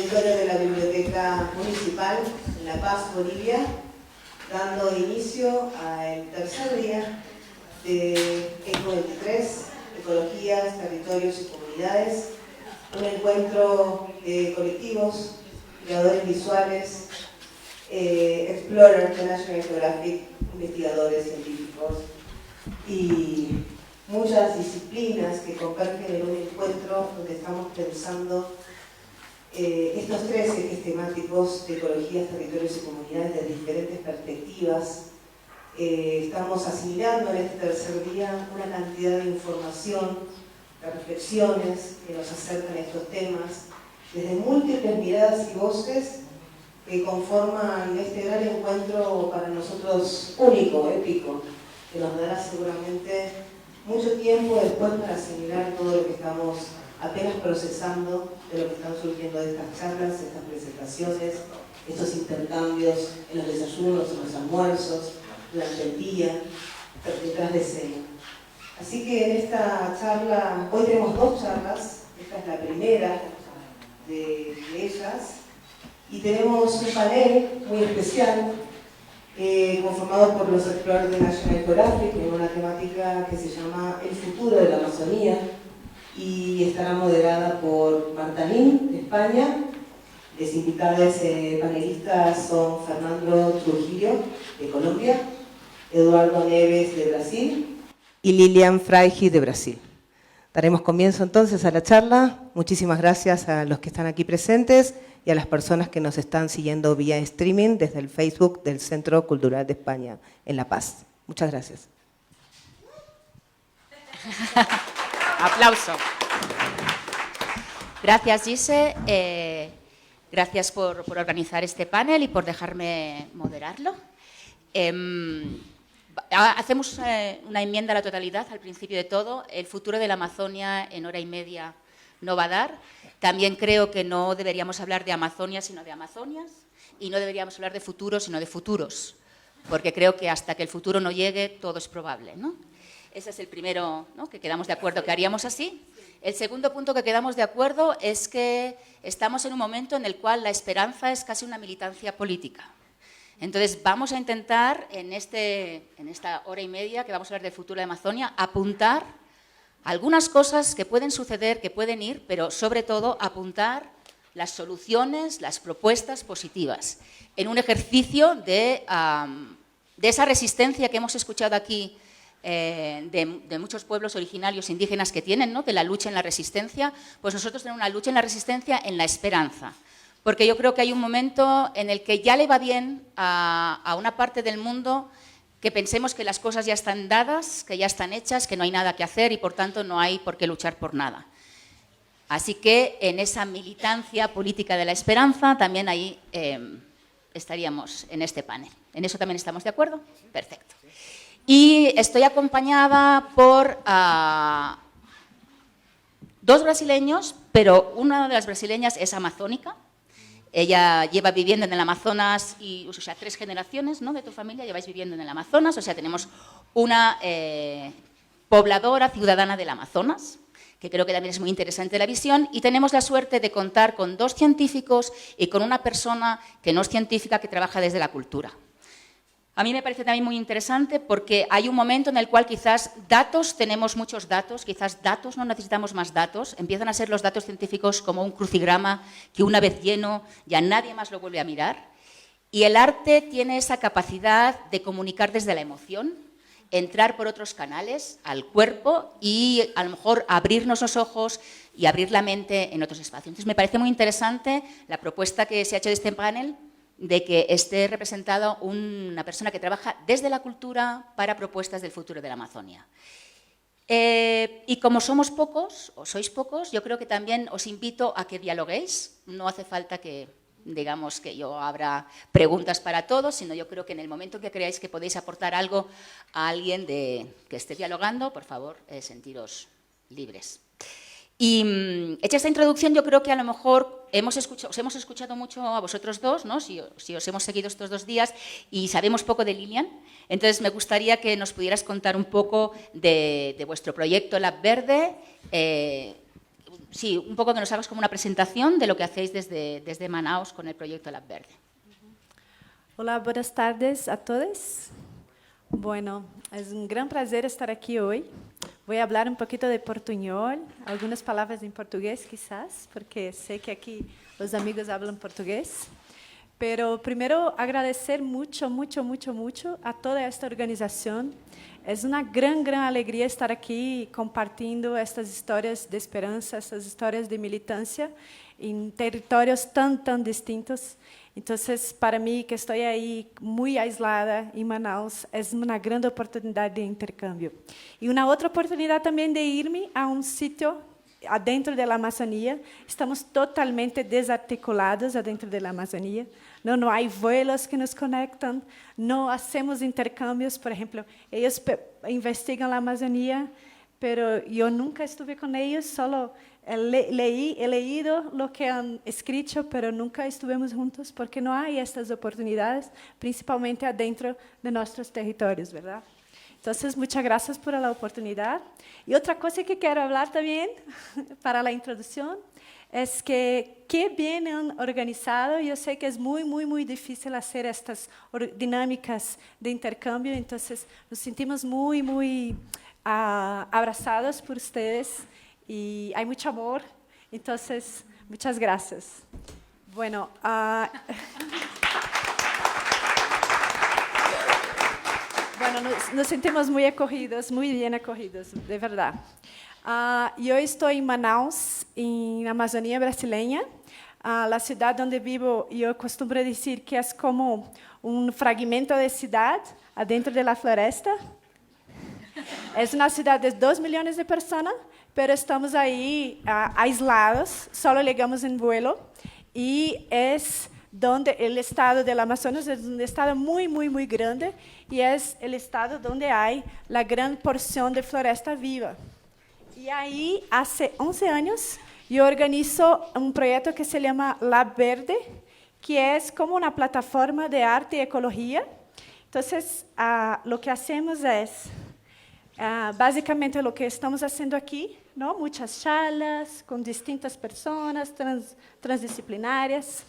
directora de la Biblioteca Municipal en La Paz, Bolivia, dando inicio al tercer día de ECO 23, Ecologías, Territorios y Comunidades, un encuentro de colectivos, creadores visuales, explorers de National Geographic, investigadores científicos y muchas disciplinas que convergen en un encuentro donde estamos pensando estos tres ejes temáticos de ecologías, territorios y comunidades de diferentes perspectivas. Estamos asimilando en este tercer día una cantidad de información, de reflexiones que nos acercan a estos temas, desde múltiples miradas y voces que conforman este gran encuentro para nosotros único, épico, que nos dará seguramente mucho tiempo después para asimilar todo lo que estamos apenas procesando de lo que están surgiendo de estas charlas, estas presentaciones, estos intercambios en los desayunos, en los almuerzos, durante el día, detrás de escena. Así que en esta charla, hoy tenemos dos charlas, esta es la primera de ellas, y tenemos un panel muy especial conformado por los exploradores de National Geographic en una temática que se llama El futuro de la Amazonía, y estará moderada por Marta Nin, de España. Los invitados panelistas son Fernando Trujillo, de Colombia, Eduardo Neves, de Brasil, y Lilian Fraigi, de Brasil. Daremos comienzo entonces a la charla. Muchísimas gracias a los que están aquí presentes y a las personas que nos están siguiendo vía streaming desde el Facebook del Centro Cultural de España, en La Paz. Muchas gracias. Aplauso. Gracias, Gise. Gracias por organizar este panel y por dejarme moderarlo. Hacemos una enmienda a la totalidad al principio de todo. El futuro de la Amazonia en hora y media no va a dar. También creo que no deberíamos hablar de Amazonia, sino de Amazonias, y no deberíamos hablar de futuros, sino de futuros, porque creo que hasta que el futuro no llegue, todo es probable, ¿no? Ese es el primero, ¿no?, que quedamos de acuerdo que haríamos así. El segundo punto que quedamos de acuerdo es que estamos en un momento en el cual la esperanza es casi una militancia política. Entonces, vamos a intentar, en esta hora y media que vamos a hablar del futuro de Amazonia, apuntar algunas cosas que pueden suceder, que pueden ir, pero sobre todo apuntar las soluciones, las propuestas positivas, en un ejercicio de esa resistencia que hemos escuchado aquí de muchos pueblos originarios indígenas que tienen, ¿no?, de la lucha en la resistencia. Pues nosotros tenemos una lucha en la resistencia en la esperanza. Porque yo creo que hay un momento en el que ya le va bien a una parte del mundo que pensemos que las cosas ya están dadas, que ya están hechas, que no hay nada que hacer y por tanto no hay por qué luchar por nada. Así que en esa militancia política de la esperanza también ahí estaríamos en este panel. ¿En eso también estamos de acuerdo? Perfecto. Y estoy acompañada por dos brasileños, pero una de las brasileñas es amazónica. Ella lleva viviendo en el Amazonas, o sea, 3 generaciones, ¿no?, de tu familia lleváis viviendo en el Amazonas, o sea, tenemos una pobladora ciudadana del Amazonas, que creo que también es muy interesante la visión, y tenemos la suerte de contar con 2 científicos y con una persona que no es científica, que trabaja desde la cultura. A mí me parece también muy interesante porque hay un momento en el cual quizás datos, tenemos muchos datos, quizás datos, no necesitamos más datos, empiezan a ser los datos científicos como un crucigrama que una vez lleno ya nadie más lo vuelve a mirar. Y el arte tiene esa capacidad de comunicar desde la emoción, entrar por otros canales al cuerpo y a lo mejor abrirnos los ojos y abrir la mente en otros espacios. Entonces me parece muy interesante la propuesta que se ha hecho de este panel, de que esté representada una persona que trabaja desde la cultura para propuestas del futuro de la Amazonia. Y como somos pocos, o sois pocos, yo creo que también os invito a que dialoguéis. No hace falta que, digamos, que yo abra preguntas para todos, sino yo creo que en el momento que creáis que podéis aportar algo a alguien que esté dialogando, por favor, sentiros libres. Y hecha esta introducción, yo creo que a lo mejor os hemos escuchado mucho a vosotros dos, ¿no?, si os hemos seguido estos 2 días, y sabemos poco de Lilian. Entonces, me gustaría que nos pudieras contar un poco de vuestro proyecto Lab Verde, sí, un poco que nos hagas como una presentación de lo que hacéis desde Manaus con el proyecto Lab Verde. Olá, buenas tardes a todos. Bueno, es un gran placer estar aquí hoy. Voy a hablar un poquito de portuñol, algunas palabras en portugués quizás, porque sé que aquí los amigos hablan portugués. Pero primero agradecer mucho a toda esta organización. Es una gran alegría estar aquí compartiendo estas historias de esperanza, estas historias de militancia en territorios tan distintos. Entonces, para mí, que estou aí muito aislada em Manaus, é uma grande oportunidade de intercâmbio. E uma outra oportunidade também de ir-me a um sítio adentro da Amazônia. Estamos totalmente desarticulados adentro da Amazônia. Não há voos que nos conectam, não hacemos intercâmbios. Por exemplo, eles investigam a Amazônia, mas eu nunca estive com eles, só he leído lo que han escrito, pero nunca estuvimos juntos porque no hay estas oportunidades, principalmente adentro de nuestros territorios, ¿verdad? Entonces, muchas gracias por la oportunidad. Y otra cosa que quiero hablar también para la introducción es que qué bien han organizado. Yo sé que es muy difícil hacer estas dinámicas de intercambio, entonces nos sentimos muy abrazados por ustedes. Y hay mucho amor, entonces, muchas gracias. Bueno, nos sentimos muy acogidos, muy bien acogidos, de verdad. Yo estoy en Manaus, en la Amazonía brasileña, la ciudad donde vivo. Yo acostumbro decir que es como un fragmento de ciudad adentro de la floresta. Es una ciudad de 2 millones de personas, pero estamos aí aislados, só chegamos em vuelo, e é donde o estado do Amazonas é um estado muito grande, e é o estado onde há a grande porção de floresta viva. E aí, há 11 anos, eu organizo um projeto que se chama Lab Verde, que é como uma plataforma de arte e ecologia. Então, o que hacemos é básicamente lo que estamos haciendo aquí, ¿no? Muchas charlas con distintas personas transdisciplinarias,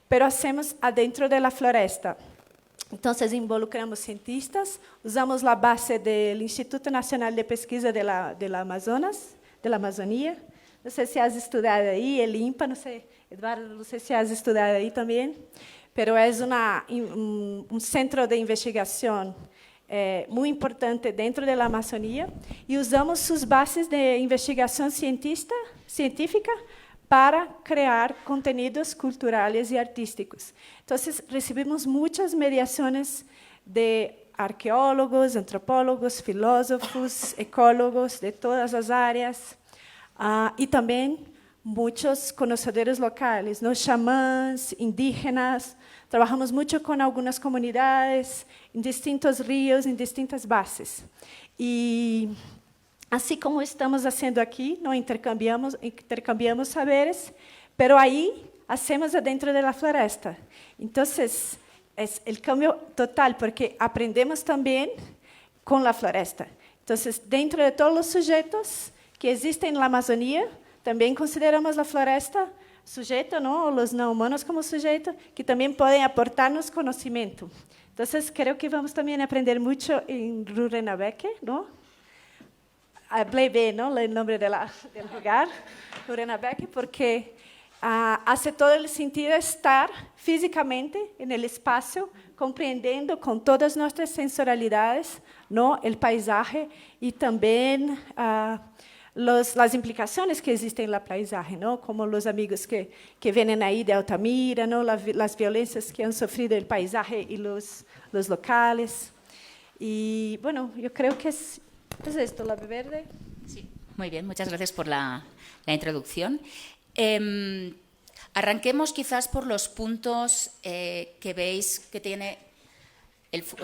pero hacemos adentro de la floresta. Entonces, involucramos cientistas, usamos la base del Instituto Nacional de Pesquisa de la Amazonas, de la Amazonía. No sé si has estudiado ahí, el INPA, no sé, Eduardo, no sé si has estudiado ahí también, pero es un centro de investigación muito importante dentro da Amazônia, e usamos suas bases de investigação científica para criar conteúdos culturais e artísticos. Então, recebemos muitas mediações de arqueólogos, antropólogos, filósofos, ecólogos de todas as áreas, e também muitos conhecedores locais, ¿no? Xamãs, indígenas. Trabalhamos muito com algumas comunidades, em distintos rios, em distintas bases. E, assim como estamos fazendo aqui, não intercambiamos saberes, mas aí hacemos dentro da floresta. Então, é o cambio total, porque aprendemos também com a floresta. Então, dentro de todos os sujeitos que existem na Amazônia, também consideramos a floresta sujeito, ¿no? Los no humanos como sujeito, que também podem aportar-nos conhecimento. Então, creo que vamos também aprender muito em Rurrenabeque, ¿no? Hablé bien, ¿no? El nombre del lugar, Rurrenabeque, porque hace todo el sentido estar físicamente en el espacio, compreendendo con todas nuestras sensorialidades, ¿no? El paisaje y también las implicaciones que existen en la paisaje, ¿no? Como los amigos que vienen ahí de Altamira, ¿no? Las violencias que han sufrido el paisaje y los locales. Y bueno, yo creo que es esto, la verde. Sí, muy bien, muchas gracias por la introducción. Arranquemos quizás por los puntos que veis que tiene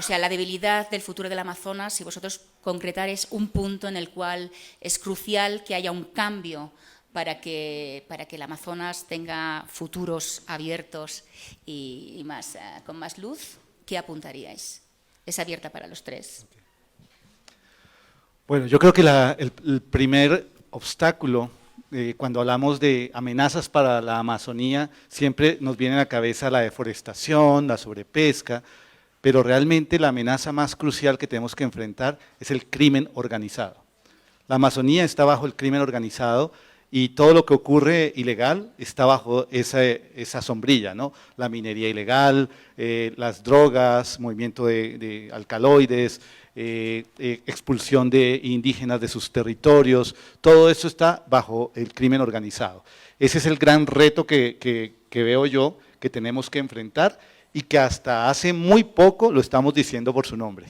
la debilidad del futuro del Amazonas, si vosotros concretaréis un punto en el cual es crucial que haya un cambio para que el Amazonas tenga futuros abiertos y más, con más luz, ¿qué apuntaríais? Es abierta para los tres. Bueno, yo creo que el primer obstáculo cuando hablamos de amenazas para la Amazonía, siempre nos viene a la cabeza la deforestación, la sobrepesca, pero realmente la amenaza más crucial que tenemos que enfrentar es el crimen organizado. La Amazonía está bajo el crimen organizado y todo lo que ocurre ilegal está bajo esa sombrilla, ¿no? La minería ilegal, las drogas, movimiento de alcaloides, expulsión de indígenas de sus territorios, todo eso está bajo el crimen organizado. Ese es el gran reto que veo yo que tenemos que enfrentar y que hasta hace muy poco lo estamos diciendo por su nombre.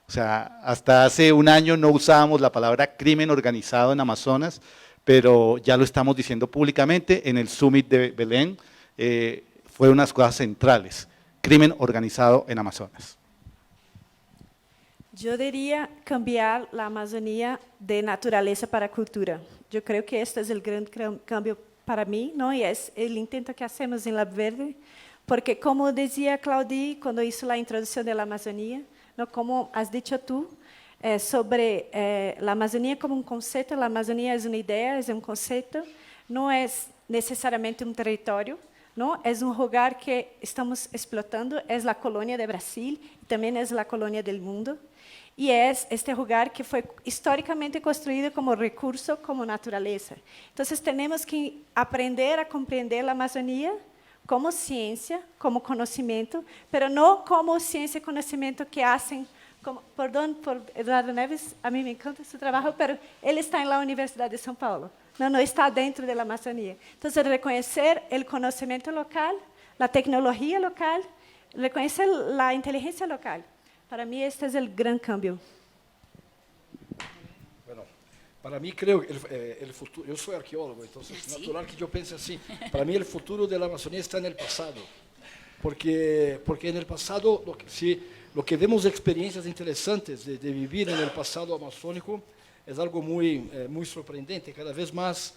O sea, hasta hace un año no usábamos la palabra crimen organizado en Amazonas, pero ya lo estamos diciendo públicamente. En el Summit de Belén fue unas cosas centrales, crimen organizado en Amazonas. Yo diría cambiar la Amazonía de naturaleza para cultura. Yo creo que este es el gran cambio para mí, ¿no? Y es el intento que hacemos en Lab Verde, porque como decía Claudie cuando hizo la introducción de la Amazonía, ¿no? Como has dicho tú, sobre la Amazonía como un concepto, la Amazonía es una idea, es un concepto, no es necesariamente un territorio, ¿no? Es un lugar que estamos explotando, es la colonia de Brasil, también es la colonia del mundo, y es este lugar que fue históricamente construido como recurso, como naturaleza. Entonces tenemos que aprender a comprender la Amazonía como ciencia, como conocimiento, pero no como ciencia y conocimiento que hacen, como, perdón por Eduardo Neves, a mí me encanta su trabajo, pero él está en la Universidad de São Paulo, no está dentro de la Amazonía. Entonces, reconocer el conocimiento local, la tecnología local, reconocer la inteligencia local. Para mí este es el gran cambio. Bueno, para mí creo que el futuro, yo soy arqueólogo, entonces es natural que yo piense así. Para mí el futuro de la Amazonía está en el pasado, porque en el pasado lo que vemos experiencias interesantes de vivir en el pasado amazónico es algo muy sorprendente. Cada vez más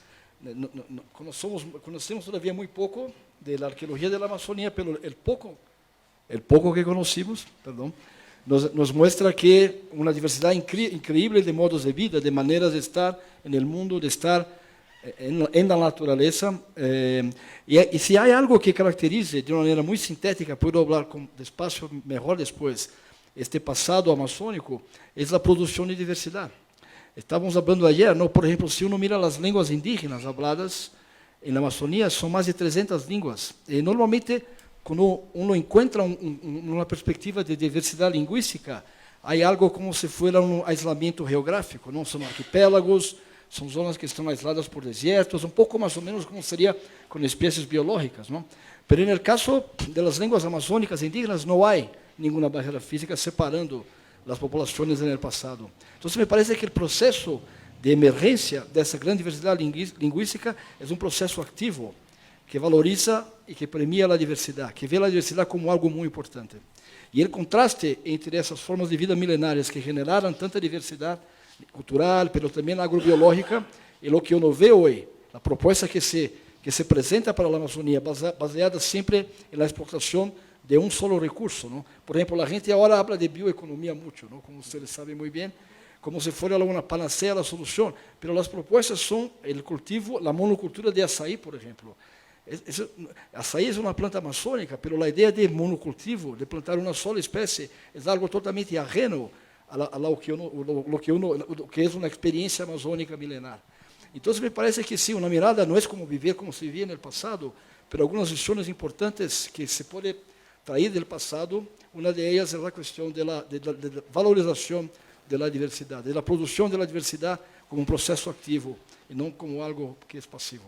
conocemos todavía muy poco de la arqueología de la Amazonía, pero el poco que conocimos, nos muestra que una diversidad increíble de modos de vida, de maneras de estar en el mundo, de estar en la naturaleza. Y si hay algo que caracterice de una manera muy sintética, puedo hablar despacio mejor después, este pasado amazónico, es la producción de diversidad. Estábamos hablando ayer, ¿no? Por ejemplo, si uno mira las lenguas indígenas habladas en la Amazonía, son más de 300 lenguas. Y normalmente, cuando uno encuentra una perspectiva de diversidad lingüística, hay algo como si fuera un aislamiento geográfico, ¿no? Son arquipélagos, son zonas que están aisladas por desiertos, un poco más o menos como sería con especies biológicas, ¿no? Pero en el caso de las lenguas amazónicas indígenas no hay ninguna barrera física separando las poblaciones en el pasado. Entonces me parece que el proceso de emergencia de esa gran diversidad lingüística es un proceso activo que valoriza y que premia la diversidad, que ve la diversidad como algo muy importante. Y el contraste entre esas formas de vida milenarias que generaron tanta diversidad cultural, pero también agrobiológica, y lo que uno ve hoy, la propuesta que se presenta para la Amazonía, baseada siempre en la explotación de un solo recurso, ¿no? Por ejemplo, la gente ahora habla de bioeconomía mucho, ¿no? Como ustedes saben muy bien, como si fuera una panacea la solución, pero las propuestas son el cultivo, la monocultura de açaí, por ejemplo. Açaí es una planta amazónica, pero la idea de monocultivo, de plantar una sola especie, es algo totalmente ajeno a lo que es una experiencia amazónica milenar. Entonces me parece que sí, una mirada no es como vivir como se vivía en el pasado, pero algunas visiones importantes que se puede traer del pasado, una de ellas es la cuestión de la valorización de la diversidad, de la producción de la diversidad como un proceso activo y no como algo que es pasivo.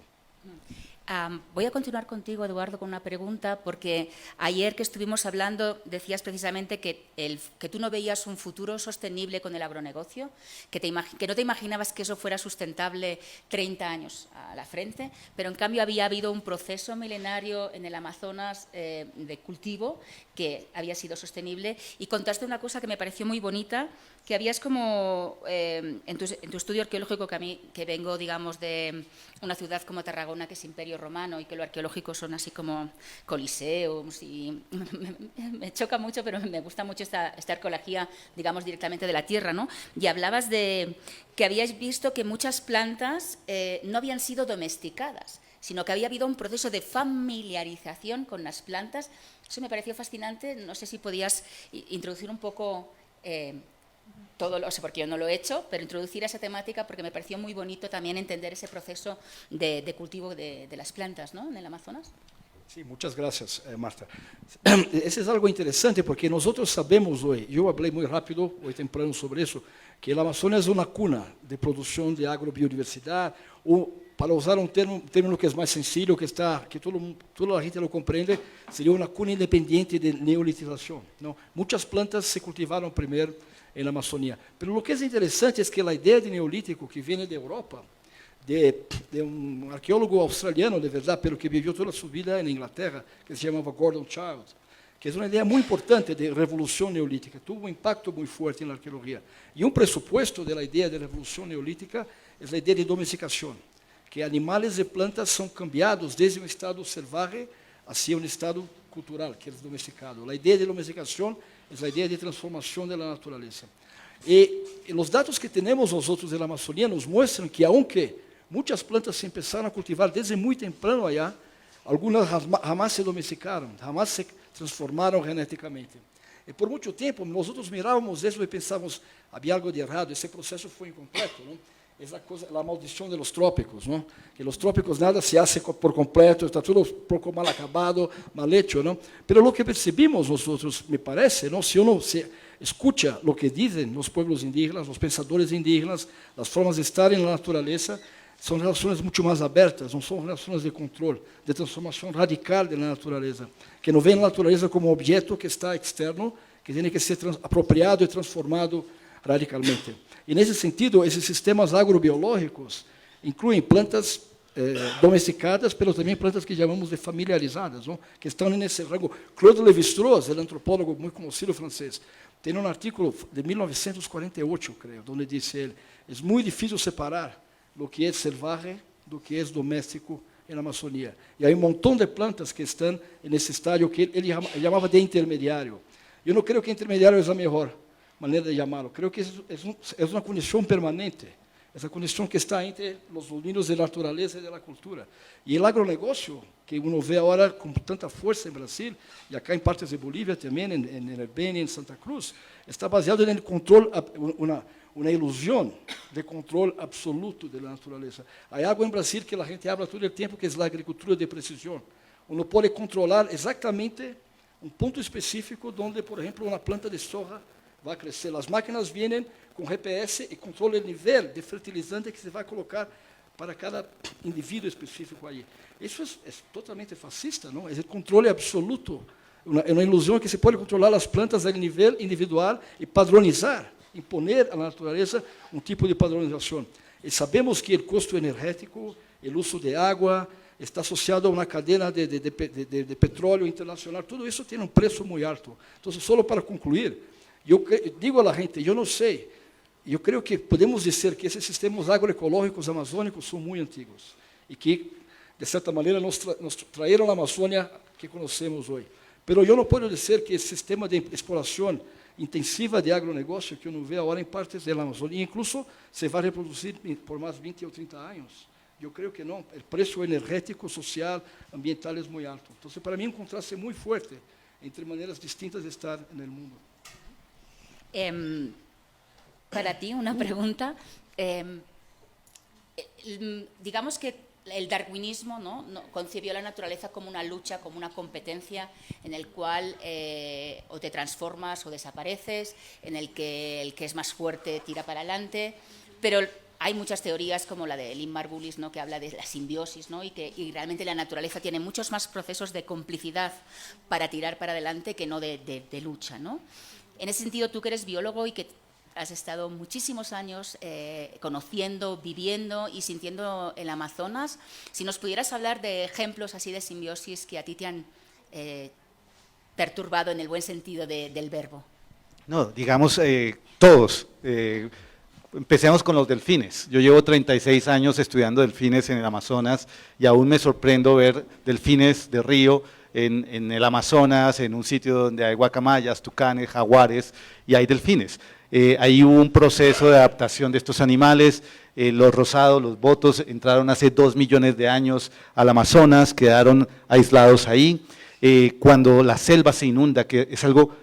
Voy a continuar contigo, Eduardo, con una pregunta, porque ayer que estuvimos hablando decías precisamente que tú no veías un futuro sostenible con el agronegocio, que no te imaginabas que eso fuera sustentable 30 años a la frente, pero en cambio había habido un proceso milenario en el Amazonas de cultivo que había sido sostenible, y contaste una cosa que me pareció muy bonita, que habías como, en tu estudio arqueológico, que vengo, digamos, de una ciudad como Tarragona, que es imperio romano y que lo arqueológico son así como coliseums y me choca mucho, pero me gusta mucho esta arqueología, digamos, directamente de la tierra, ¿no? Y hablabas de que habíais visto que muchas plantas no habían sido domesticadas, sino que había habido un proceso de familiarización con las plantas. Eso me pareció fascinante. No sé si podías introducir un poco todo, o sea, porque yo no lo he hecho, pero introducir esa temática porque me pareció muy bonito también entender ese proceso de cultivo de las plantas, ¿no?, en el Amazonas. Sí, muchas gracias, Marta. Eso es algo interesante porque nosotros sabemos hoy, yo hablé muy rápido hoy temprano sobre eso, que la Amazonia es una cuna de producción de agrobiodiversidad, o para usar un término que es más sencillo, que toda la gente lo comprende, sería una cuna independiente de neolitización, ¿no? Muchas plantas se cultivaron primero en la Amazonía. Pero lo que es interesante es que la idea de neolítico que viene de Europa, de un arqueólogo australiano de verdad, pero que vivió toda su vida en Inglaterra, que se llamaba Gordon Child, que es una idea muy importante de revolución neolítica, tuvo un impacto muy fuerte en la arqueología. Y un presupuesto de la idea de revolución neolítica es la idea de domesticación, que animales y plantas son cambiados desde un estado salvaje hacia un estado cultural, que es domesticado. La idea de domesticación es la idea de transformación de la naturaleza. Y los datos que tenemos nosotros de la Amazonía nos muestran que, aunque muchas plantas se empezaron a cultivar desde muy temprano allá, algunas jamás se domesticaron, jamás se transformaron genéticamente. Y por mucho tiempo nosotros mirábamos eso y pensábamos, había algo de errado, ese proceso fue incompleto, ¿no? Es la maldición de los trópicos, ¿no? Que los trópicos nada se hace por completo, está todo un poco mal acabado, mal hecho, ¿no? Pero lo que percibimos nosotros, me parece, ¿no?, si uno se escucha lo que dicen los pueblos indígenas, los pensadores indígenas, las formas de estar en la naturaleza, son relaciones mucho más abiertas, no son relaciones de control, de transformación radical de la naturaleza, que no ven la naturaleza como objeto que está externo, que tiene que ser apropiado y transformado radicalmente. E, nesse sentido, esses sistemas agrobiológicos incluem plantas domesticadas, mas também plantas que chamamos de familiarizadas, não? Que estão nesse rango. Claude Lévi-Strauss, o antropólogo muito conhecido francês, tem um artigo de 1948, creio, onde disse ele, é muito difícil separar o que é selvagem do que é doméstico na Amazônia. E há um montão de plantas que estão nesse estágio que ele chamava de intermediário. Eu não creio que intermediário é a melhor maneira de llamarlo. Creo que es una conexión permanente, esa conexión que está entre los dominios de la naturaleza y de la cultura. Y el agronegocio, que uno ve ahora con tanta fuerza en Brasil, y acá en partes de Bolivia también, en el Beni, en Santa Cruz, está basado en el control, una ilusión de control absoluto de la naturaleza. Hay algo en Brasil que la gente habla todo el tiempo, que es la agricultura de precisión. Uno puede controlar exactamente un punto específico donde, por ejemplo, una planta de soja vai crescer. As máquinas vêm com GPS e controlam o nível de fertilizante que se vai colocar para cada indivíduo específico aí. Isso é totalmente fascista, não? É o controle absoluto, é uma ilusão que se pode controlar as plantas a nível individual e padronizar, imponer à natureza um tipo de padronização. E sabemos que o custo energético, o uso de água, está associado a uma cadeia de petróleo internacional. Tudo isso tem um preço muito alto. Então, só para concluir, eu digo à gente, eu não sei, eu creio que podemos dizer que esses sistemas agroecológicos amazônicos são muito antigos e que, de certa maneira, nos traíram a Amazônia que conhecemos hoje. Mas eu não posso dizer que esse sistema de exploração intensiva de agronegócio que uno vê agora em partes da Amazônia, incluso se vai reproduzir por mais 20 ou 30 anos. Eu creio que não. O preço energético, social, ambiental é muito alto. Então, para mim, um contraste muito forte entre maneiras distintas de estar no mundo. Para ti, una pregunta. Digamos que el darwinismo, ¿no?, concibió la naturaleza como una lucha, como una competencia en el cual o te transformas o desapareces, en el que es más fuerte tira para adelante, pero hay muchas teorías como la de Lynn Margulis, ¿no?, que habla de la simbiosis, ¿no?, y realmente la naturaleza tiene muchos más procesos de complicidad para tirar para adelante que no de lucha, ¿no? En ese sentido, tú que eres biólogo y que has estado muchísimos años conociendo, viviendo y sintiendo el Amazonas, si nos pudieras hablar de ejemplos así de simbiosis que a ti te han perturbado en el buen sentido del verbo. No, digamos todos. Empecemos con los delfines. Yo llevo 36 años estudiando delfines en el Amazonas y aún me sorprendo ver delfines de río en el Amazonas, en un sitio donde hay guacamayas, tucanes, jaguares y hay delfines. Ahí hubo un proceso de adaptación de estos animales, los rosados, los botos entraron hace 2 millones de años al Amazonas, quedaron aislados ahí. Cuando la selva se inunda, que es algo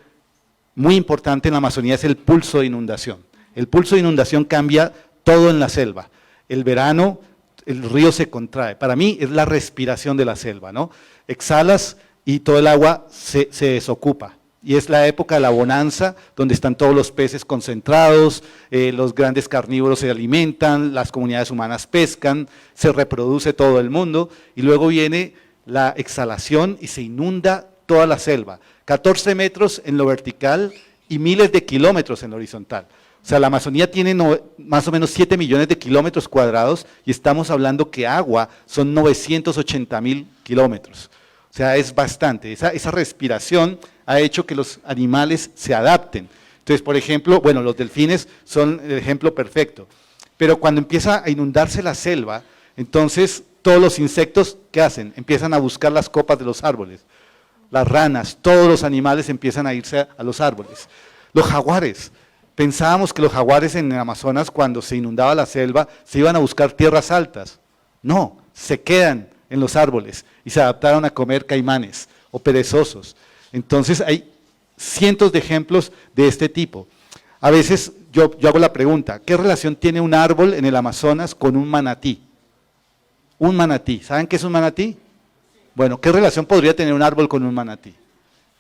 muy importante en la Amazonía, es el pulso de inundación. El pulso de inundación cambia todo en la selva. El verano, el río se contrae. Para mí es la respiración de la selva, ¿no? Exhalas y todo el agua se desocupa. Y es la época de la bonanza, donde están todos los peces concentrados, los grandes carnívoros se alimentan, las comunidades humanas pescan, se reproduce todo el mundo, y luego viene la exhalación y se inunda toda la selva. 14 metros en lo vertical y miles de kilómetros en lo horizontal. O sea, la Amazonía tiene más o menos 7 millones de kilómetros cuadrados y estamos hablando que agua son 980.000 kilómetros. O sea, es bastante. Esa respiración ha hecho que los animales se adapten. Entonces, por ejemplo, bueno, los delfines son el ejemplo perfecto. Pero cuando empieza a inundarse la selva, entonces todos los insectos, ¿qué hacen? Empiezan a buscar las copas de los árboles. Las ranas, todos los animales empiezan a irse a los árboles. Los jaguares. Pensábamos que los jaguares en el Amazonas, cuando se inundaba la selva, se iban a buscar tierras altas. No, se quedan en los árboles y se adaptaron a comer caimanes o perezosos. Entonces hay cientos de ejemplos de este tipo. A veces yo hago la pregunta, ¿qué relación tiene un árbol en el Amazonas con un manatí? Un manatí, ¿saben qué es un manatí? Bueno, ¿qué relación podría tener un árbol con un manatí?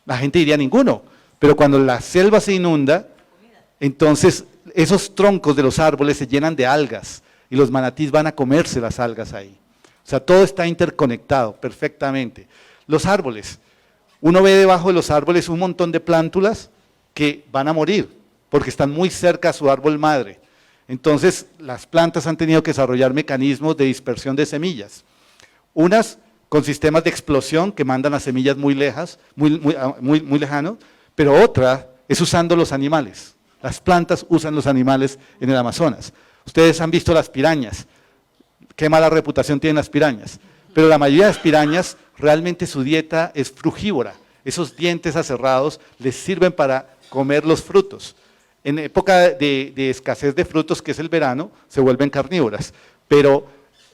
La gente diría ninguno, pero cuando la selva se inunda, entonces esos troncos de los árboles se llenan de algas y los manatís van a comerse las algas ahí. O sea, todo está interconectado perfectamente. Los árboles, uno ve debajo de los árboles un montón de plántulas que van a morir porque están muy cerca a su árbol madre. Entonces, las plantas han tenido que desarrollar mecanismos de dispersión de semillas. Unas con sistemas de explosión que mandan las semillas muy lejano, pero otra es usando los animales. Las plantas usan los animales en el Amazonas. Ustedes han visto las pirañas. Qué mala reputación tienen las pirañas. Pero la mayoría de las pirañas, realmente su dieta es frugívora. Esos dientes aserrados les sirven para comer los frutos. En época de escasez de frutos, que es el verano, se vuelven carnívoras. Pero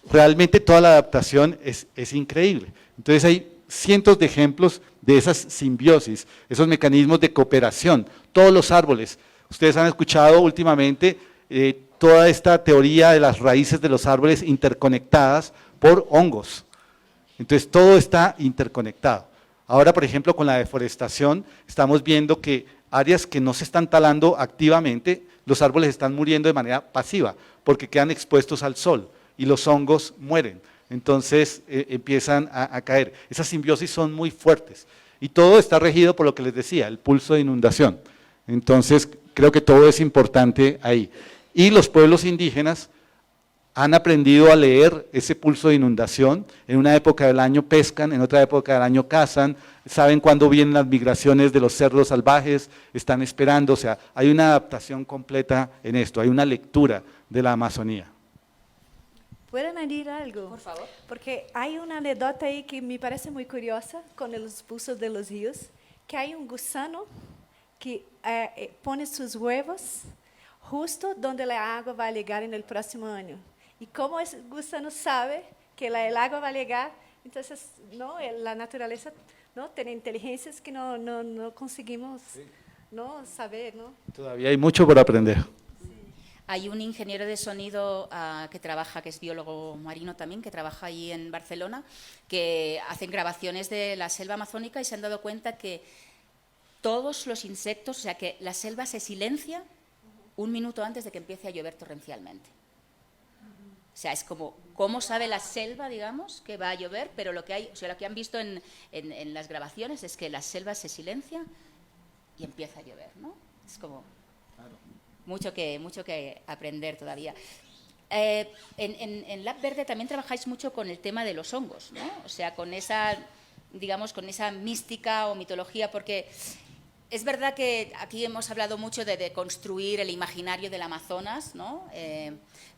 realmente toda la adaptación es increíble. Entonces hay cientos de ejemplos de esas simbiosis, esos mecanismos de cooperación. Todos los árboles. Ustedes han escuchado últimamente toda esta teoría de las raíces de los árboles interconectadas por hongos. Entonces todo está interconectado. Ahora, por ejemplo, con la deforestación, estamos viendo que áreas que no se están talando activamente, los árboles están muriendo de manera pasiva, porque quedan expuestos al sol y los hongos mueren. Entonces empiezan a caer. Esas simbiosis son muy fuertes. Y todo está regido por lo que les decía, el pulso de inundación. Entonces, creo que todo es importante ahí. Y los pueblos indígenas han aprendido a leer ese pulso de inundación. En una época del año pescan, en otra época del año cazan, saben cuándo vienen las migraciones de los cerdos salvajes, están esperando. O sea, hay una adaptación completa en esto, hay una lectura de la Amazonía. ¿Puedo añadir algo? Por favor. Porque hay una anécdota ahí que me parece muy curiosa con los pulsos de los ríos, que hay un gusano que pone sus huevos justo donde la agua va a llegar en el próximo año. Y como ese gusano sabe que el agua va a llegar, entonces ¿no? La naturaleza ¿no? tiene inteligencias que no conseguimos ¿no? saber. ¿no? Todavía hay mucho por aprender. Hay un ingeniero de sonido que trabaja, que es biólogo marino también, que trabaja ahí en Barcelona, que hacen grabaciones de la selva amazónica y se han dado cuenta que todos los insectos, o sea que la selva se silencia 1 minuto antes de que empiece a llover torrencialmente. O sea, es como, ¿cómo sabe la selva, digamos, que va a llover? Pero lo que hay, o sea, lo que han visto en las grabaciones es que la selva se silencia y empieza a llover, ¿no? Es como mucho que aprender todavía. En Lab Verde también trabajáis mucho con el tema de los hongos, ¿no? O sea, con esa, digamos, con esa mística o mitología, porque Es verdad que aquí hemos hablado mucho de construir el imaginario del Amazonas, ¿no?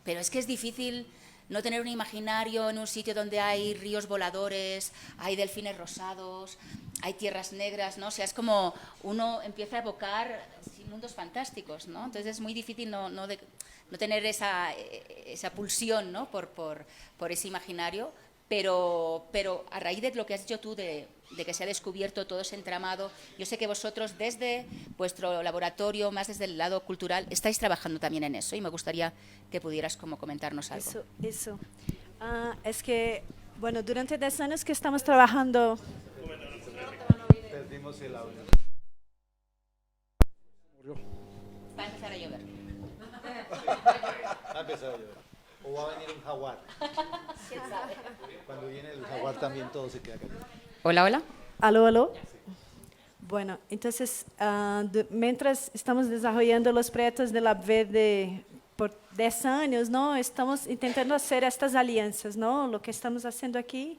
Pero es que es difícil no tener un imaginario en un sitio donde hay ríos voladores, hay delfines rosados, hay tierras negras, ¿no? O sea, es como uno empieza a evocar mundos fantásticos, ¿no? Entonces es muy difícil no tener esa pulsión, ¿no? por ese imaginario, pero a raíz de lo que has dicho tú de que se ha descubierto todo ese entramado, yo sé que vosotros desde vuestro laboratorio, más desde el lado cultural, estáis trabajando también en eso y me gustaría que pudieras como comentarnos algo. Eso. Es que, bueno, durante 10 años que estamos trabajando... Perdimos el audio. Va a empezar a llover. Va a empezar a llover. O va a venir un jaguar. ¿Quién sabe? Cuando viene el jaguar también todo se queda caliente. Hola, hola. Aló, aló. Bueno, entonces, mientras estamos desarrollando los proyectos de Lab Verde por 10 años, ¿no? Estamos intentando hacer estas alianzas, ¿no? Lo que estamos haciendo aquí,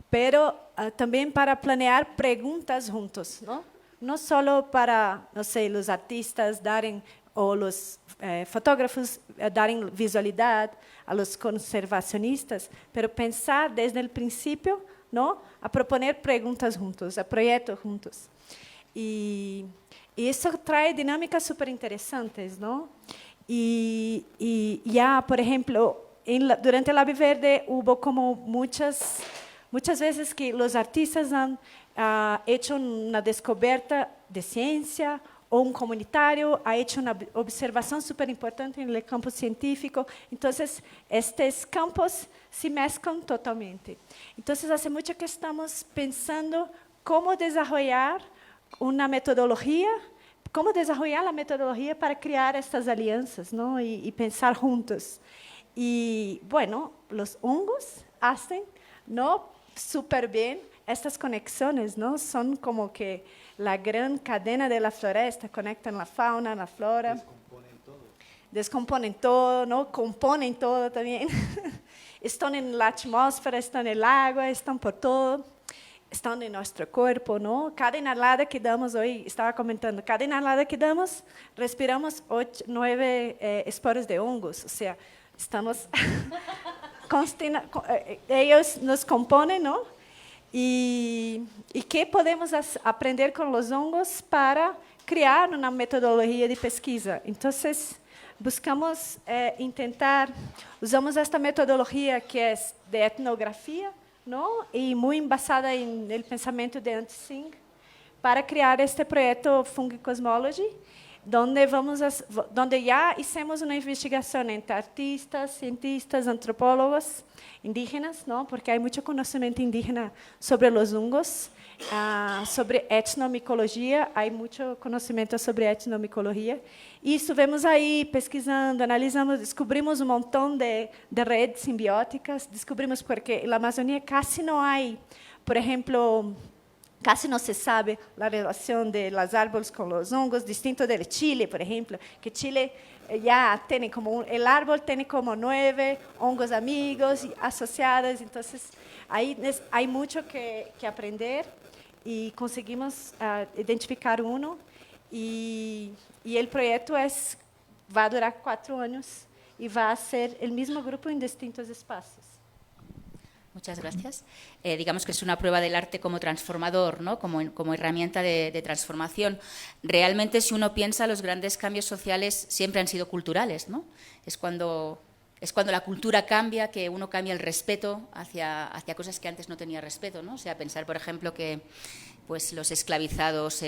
pero también para planear preguntas juntos, ¿no? No solo para, no sé, los artistas darem, o los fotógrafos darem visualidad a los conservacionistas, pero pensar desde el principio, ¿no? A proponer preguntas juntos, a proyectos juntos. Y eso trae dinámicas súper interesantes, ¿no? Y ya, por ejemplo, durante el Lab Verde hubo como muchas veces que los artistas han hecho una descoberta de ciencia, o un comunitario ha hecho una observación súper importante en el campo científico. Entonces, estos campos se mezclan totalmente. Entonces, hace mucho que estamos pensando cómo desarrollar una metodología, cómo desarrollar la metodología para crear estas alianzas, ¿no? y pensar juntos. Y, bueno, los hongos hacen, ¿no? Súper bien estas conexiones, ¿no? Son como que la gran cadena de la floresta, conectan la fauna, la flora. Descomponen todo, ¿no? Componen todo también. Están en la atmósfera, están en el agua, están por todo. Están en nuestro cuerpo, ¿no? Cada inhalada que damos hoy, estaba comentando, cada inhalada que damos, respiramos 9 esporas de hongos. O sea, estamos... ellos nos componen, ¿no? ¿Y qué podemos aprender con los hongos para crear una metodología de pesquisa? Entonces, buscamos usamos esta metodología que es de etnografía, ¿no? Y muy basada en el pensamiento de Ant Singh, para crear este proyecto Fungi Cosmology, donde ya hicimos una investigación entre artistas, cientistas, antropólogos indígenas, ¿no? Porque hay mucho conocimiento indígena sobre los hongos, sobre etnomicología, hay mucho conocimiento sobre etnomicología, y estuvimos ahí pesquisando, analizamos, descubrimos un montón de redes simbióticas, descubrimos porque en la Amazonía casi no hay, por ejemplo, casi no se sabe la relación de los árboles con los hongos, distinto del Chile, por ejemplo, que Chile ya tiene como, el árbol tiene como 9 hongos amigos asociados, entonces ahí hay mucho que aprender y conseguimos identificar uno y el proyecto va a durar 4 años y va a ser el mismo grupo en distintos espacios. Muchas gracias. Digamos que es una prueba del arte como transformador, ¿no? como herramienta de transformación. Realmente, si uno piensa, los grandes cambios sociales siempre han sido culturales, ¿no? Es cuando la cultura cambia, que uno cambia el respeto hacia cosas que antes no tenía respeto, ¿no? O sea, pensar, por ejemplo, que pues, los esclavizados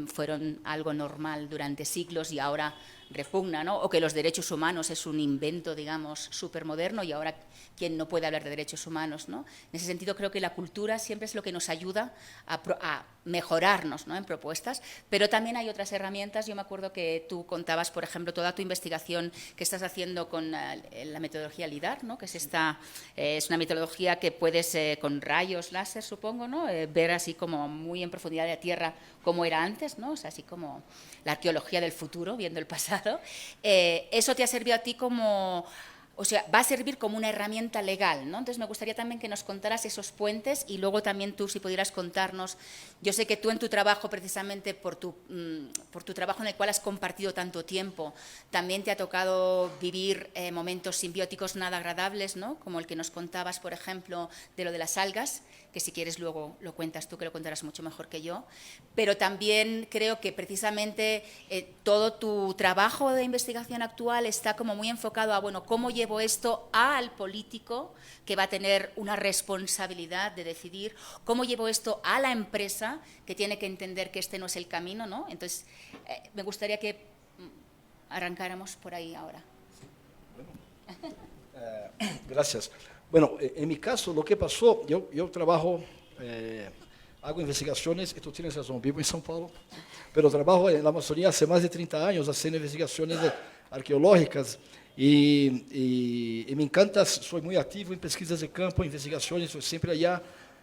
fueron algo normal durante siglos y ahora repugna, ¿no? O que los derechos humanos es un invento, digamos, supermoderno y ahora quien no puede hablar de derechos humanos, ¿no? En ese sentido, creo que la cultura siempre es lo que nos ayuda a mejorarnos, ¿no? En propuestas, pero también hay otras herramientas. Yo me acuerdo que tú contabas, por ejemplo, toda tu investigación que estás haciendo con la metodología LIDAR, ¿no? Que es una metodología que puedes, con rayos láser, supongo, ¿no? Ver así como muy en profundidad de la Tierra como era antes, ¿no? O sea, así como la arqueología del futuro, viendo el pasado. ¿Eso te ha servido a ti como o sea, va a servir como una herramienta legal, ¿no? Entonces me gustaría también que nos contaras esos puentes y luego también tú, si pudieras contarnos, yo sé que tú en tu trabajo, precisamente por tu trabajo en el cual has compartido tanto tiempo, también te ha tocado vivir momentos simbióticos nada agradables, ¿no? Como el que nos contabas, por ejemplo, de lo de las algas, que si quieres luego lo cuentas tú, que lo contarás mucho mejor que yo, pero también creo que precisamente todo tu trabajo de investigación actual está como muy enfocado a, bueno, cómo llevo esto al político que va a tener una responsabilidad de decidir, cómo llevo esto a la empresa que tiene que entender que este no es el camino, ¿no? Entonces, me gustaría que arrancáramos por ahí ahora. Gracias. Bueno, en mi caso, lo que pasó, yo trabajo, hago investigaciones, y tú tienes razón, vivo en São Paulo, pero trabajo en la Amazonía hace más de 30 años haciendo investigaciones arqueológicas y me encanta, soy muy activo en pesquisas de campo, investigaciones, estoy siempre allá,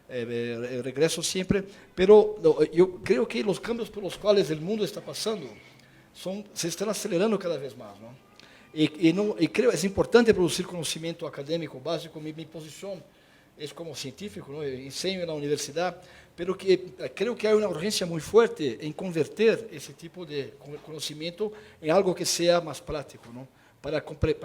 regreso siempre, pero yo creo que los cambios por los cuales el mundo está pasando se están acelerando cada vez más, ¿no? Y creo que es importante producir conocimiento académico básico. Mi posición es como científico, ¿no? Enseño en la universidad, pero creo que hay una urgencia muy fuerte en convertir ese tipo de conocimiento en algo que sea más práctico, ¿no? Para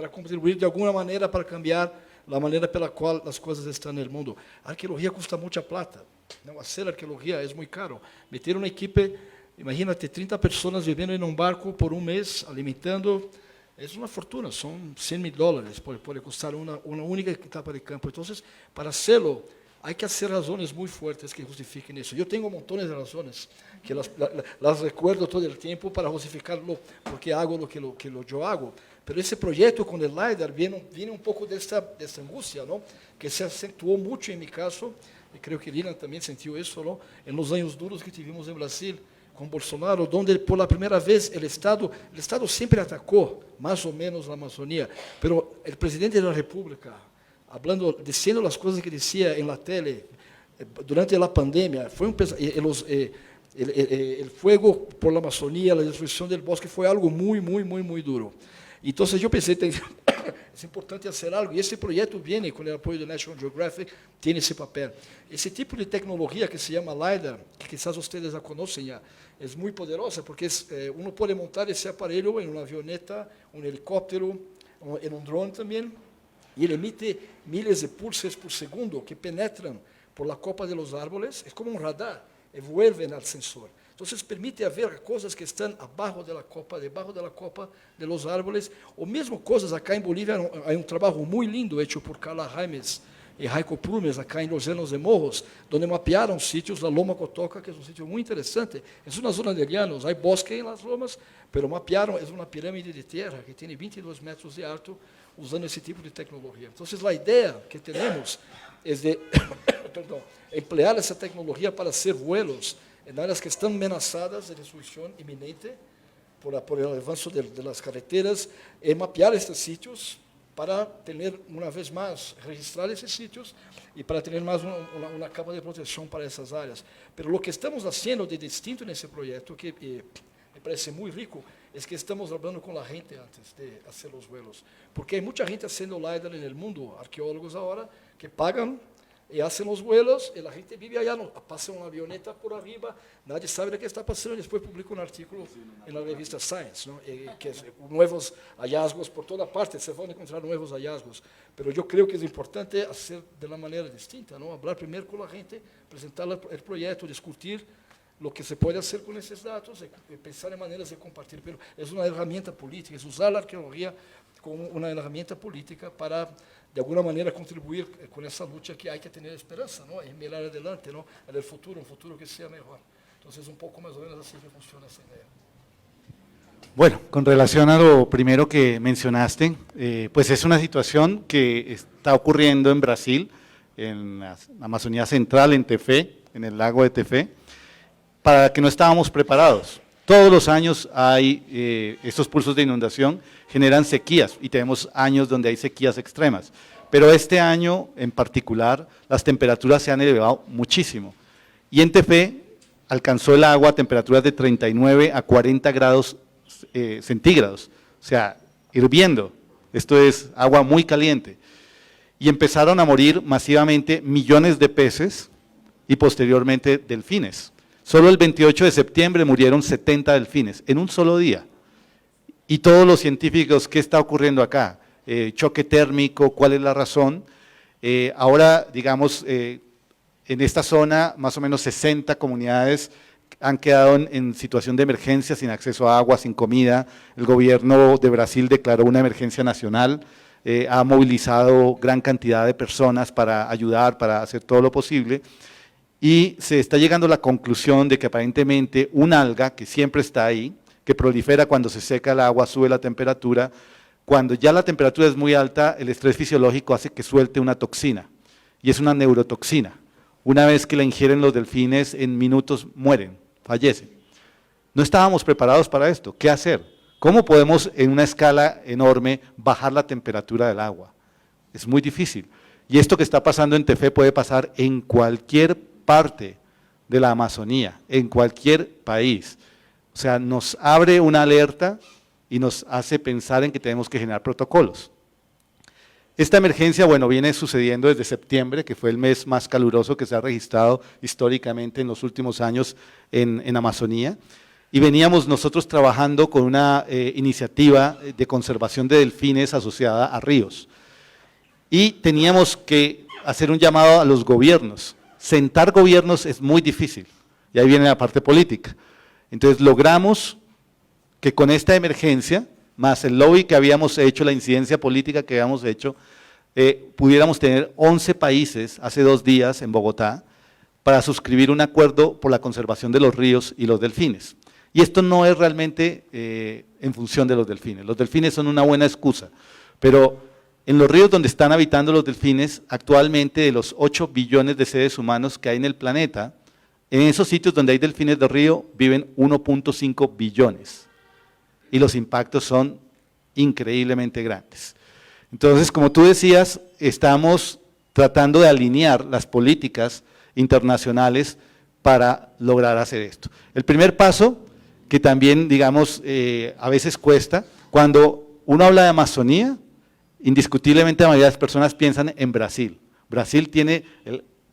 contribuir de alguna manera para cambiar la manera por la cual las cosas están en el mundo. Arqueología cuesta mucha plata, ¿no? Hacer arqueología es muy caro. Meter una equipe, imagínate, 30 personas viviendo en un barco por un mes, alimentando. Es una fortuna, son $100.000, puede costar una única etapa de campo. Entonces, para hacerlo, hay que hacer razones muy fuertes que justifiquen eso. Yo tengo montones de razones, que las recuerdo todo el tiempo para justificarlo, porque hago lo que yo hago. Pero ese proyecto con el LiDAR viene un poco de esta angustia, ¿no? Que se acentuó mucho en mi caso, y creo que Lina también sintió eso, ¿no? En los años duros que tuvimos en Brasil, con Bolsonaro, donde por la primera vez el Estado siempre atacó más o menos la Amazonía, pero el presidente de la República, diciendo las cosas que decía en la tele durante la pandemia, el fuego por la Amazonía, la destrucción del bosque, fue algo muy, muy, muy, muy duro. Entonces yo pensé, es importante hacer algo, y ese proyecto viene con el apoyo de National Geographic, tiene ese papel. Ese tipo de tecnología que se llama LiDAR, que quizás ustedes la conocen ya, es muy poderosa, porque uno puede montar ese aparelho en una avioneta, un helicóptero, en un dron también, y él emite miles de pulsos por segundo que penetran por la copa de los árboles, es como un radar, y vuelven al sensor. Entonces permite ver cosas que están abajo de la copa, debajo de la copa de los árboles, o mismo cosas acá en Bolivia. Hay un trabajo muy lindo hecho por Carla Jaimes y Heiko Plumes acá en los Llanos de Morros, donde mapearon sitios, la Loma Cotoca, que es un sitio muy interesante. Es una zona de llanos, hay bosque en las lomas, pero mapearon, es una pirámide de tierra que tiene 22 metros de alto, usando ese tipo de tecnología. Entonces la idea que tenemos es de emplear esa tecnología para hacer vuelos en áreas que están amenazadas de destrucción inminente por el avance de las carreteras, y mapear estos sitios para tener, una vez más, registrar esos sitios y para tener más una capa de protección para esas áreas. Pero lo que estamos haciendo de distinto en ese proyecto, que me parece muy rico, es que estamos hablando con la gente antes de hacer los vuelos. Porque hay mucha gente haciendo LiDAR en el mundo, arqueólogos ahora, que pagan y hacen los vuelos, y la gente vive allá, pasa una avioneta por arriba, nadie sabe de qué está pasando, y después publica un artículo en la revista Science, ¿no? Que es nuevos hallazgos por toda parte, se van a encontrar nuevos hallazgos. Pero yo creo que es importante hacer de la manera distinta, ¿no? Hablar primero con la gente, presentar el proyecto, discutir lo que se puede hacer con esos datos, y pensar en maneras de compartir. Pero es una herramienta política, es usar la arqueología como una herramienta política para, de alguna manera, contribuir con esa lucha que hay que tener esperanza, ¿no? Y mirar adelante, ¿no? En el futuro, un futuro que sea mejor. Entonces, un poco más o menos así que funciona esa idea. Bueno, con relación a lo primero que mencionaste, pues es una situación que está ocurriendo en Brasil, en la Amazonía Central, en Tefé, en el lago de Tefé, para la que no estábamos preparados. Todos los años hay estos pulsos de inundación, generan sequías, y tenemos años donde hay sequías extremas. Pero este año en particular, las temperaturas se han elevado muchísimo. Y en Tefé alcanzó el agua a temperaturas de 39 a 40 grados centígrados, o sea, hirviendo. esto es agua muy caliente. Y empezaron a morir masivamente millones de peces y posteriormente delfines. Solo el 28 de septiembre murieron 70 delfines en un solo día. Y todos los científicos, ¿qué está ocurriendo acá? Choque térmico, ¿cuál es la razón? Ahora, digamos, en esta zona, más o menos 60 comunidades han quedado en situación de emergencia, sin acceso a agua, sin comida. El gobierno de Brasil declaró una emergencia nacional, ha movilizado gran cantidad de personas para ayudar, para hacer todo lo posible, y se está llegando a la conclusión de que aparentemente un alga que siempre está ahí, que prolifera cuando se seca el agua, sube la temperatura, cuando ya la temperatura es muy alta, el estrés fisiológico hace que suelte una toxina, y es una neurotoxina. Una vez que la ingieren los delfines, en minutos mueren, fallecen. No estábamos preparados para esto, ¿qué hacer? ¿Cómo podemos en una escala enorme bajar la temperatura del agua? Es muy difícil, y esto que está pasando en Tefé puede pasar en cualquier parte de la Amazonía, en cualquier país. O sea, nos abre una alerta y nos hace pensar en que tenemos que generar protocolos. Esta emergencia, bueno, viene sucediendo desde septiembre, que fue el mes más caluroso que se ha registrado históricamente en los últimos años en Amazonía, y veníamos nosotros trabajando con una iniciativa de conservación de delfines asociada a ríos, y teníamos que hacer un llamado a los gobiernos. Sentar gobiernos es muy difícil, y ahí viene la parte política. Entonces logramos que con esta emergencia, más el lobby que habíamos hecho, la incidencia política que habíamos hecho, pudiéramos tener 11 países hace 2 días en Bogotá para suscribir un acuerdo por la conservación de los ríos y los delfines. Y esto no es realmente en función de los delfines son una buena excusa, pero en los ríos donde están habitando los delfines, actualmente de los 8 billones de seres humanos que hay en el planeta, en esos sitios donde hay delfines de río viven 1.5 billones. Y los impactos son increíblemente grandes. Entonces, como tú decías, estamos tratando de alinear las políticas internacionales para lograr hacer esto. El primer paso, que también, digamos, a veces cuesta, cuando uno habla de Amazonía, indiscutiblemente la mayoría de las personas piensan en Brasil. Brasil tiene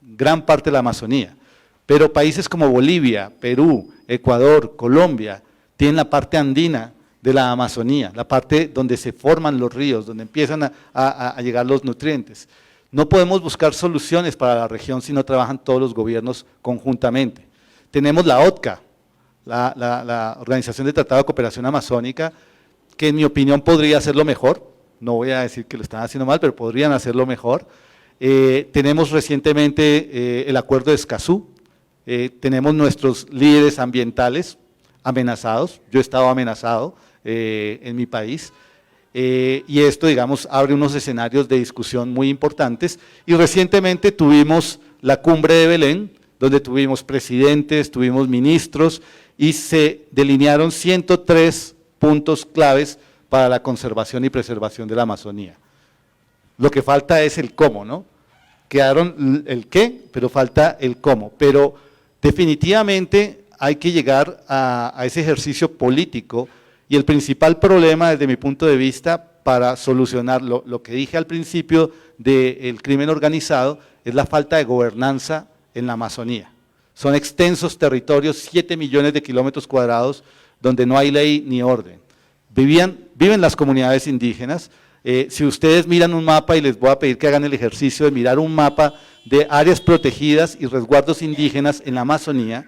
gran parte de la Amazonía, pero países como Bolivia, Perú, Ecuador, Colombia, tienen la parte andina de la Amazonía, la parte donde se forman los ríos, donde empiezan a llegar los nutrientes. No podemos buscar soluciones para la región si no trabajan todos los gobiernos conjuntamente. Tenemos la OTCA, la Organización de Tratado de Cooperación Amazónica, que en mi opinión podría hacerlo mejor, no voy a decir que lo están haciendo mal, pero podrían hacerlo mejor. Tenemos recientemente el acuerdo de Escazú, tenemos nuestros líderes ambientales amenazados, yo he estado amenazado en mi país, y esto, digamos, abre unos escenarios de discusión muy importantes, y recientemente tuvimos la cumbre de Belén, donde tuvimos presidentes, tuvimos ministros, y se delinearon 103 puntos claves para la conservación y preservación de la Amazonía. Lo que falta es el cómo, ¿no? Quedaron el qué, pero falta el cómo, pero definitivamente hay que llegar a ese ejercicio político, y el principal problema desde mi punto de vista para solucionar lo que dije al principio del crimen organizado es la falta de gobernanza en la Amazonía. Son extensos territorios, 7 millones de kilómetros cuadrados, donde no hay ley ni orden. Viven las comunidades indígenas. Si ustedes miran un mapa, y les voy a pedir que hagan el ejercicio de mirar un mapa de áreas protegidas y resguardos indígenas en la Amazonía,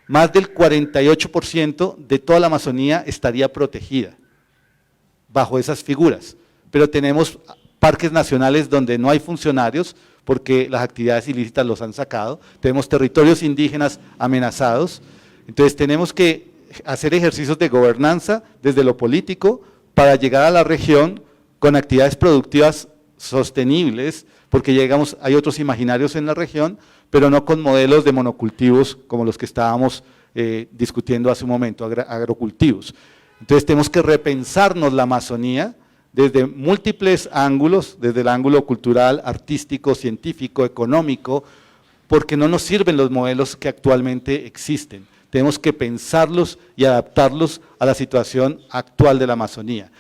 más del 48% de toda la Amazonía estaría protegida bajo esas figuras, pero tenemos parques nacionales donde no hay funcionarios porque las actividades ilícitas los han sacado, tenemos territorios indígenas amenazados, entonces tenemos que hacer ejercicios de gobernanza desde lo político para llegar a la región con actividades productivas sostenibles, porque llegamos, hay otros imaginarios en la región, pero no con modelos de monocultivos como los que estábamos discutiendo hace un momento, agrocultivos. Entonces tenemos que repensarnos la Amazonía desde múltiples ángulos, desde el ángulo cultural, artístico, científico, económico, porque no nos sirven los modelos que actualmente existen. Tenemos que pensarlos y adaptarlos a la situación actual de la Amazonía.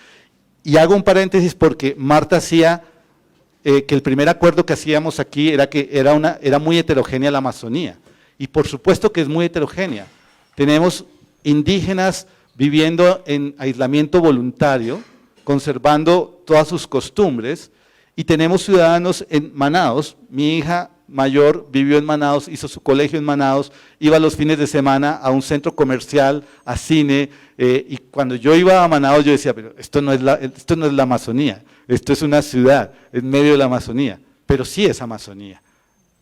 Y hago un paréntesis porque Marta hacía que el primer acuerdo que hacíamos aquí era que era muy heterogénea la Amazonía. Y por supuesto que es muy heterogénea. Tenemos indígenas viviendo en aislamiento voluntario, conservando todas sus costumbres, y tenemos ciudadanos en Manaos. Mi hija mayor vivió en Manaos, hizo su colegio en Manaos, iba los fines de semana a un centro comercial, a cine, y cuando yo iba a Manaos yo decía, pero esto no es la Amazonía, esto es una ciudad en medio de la Amazonía, pero sí es Amazonía,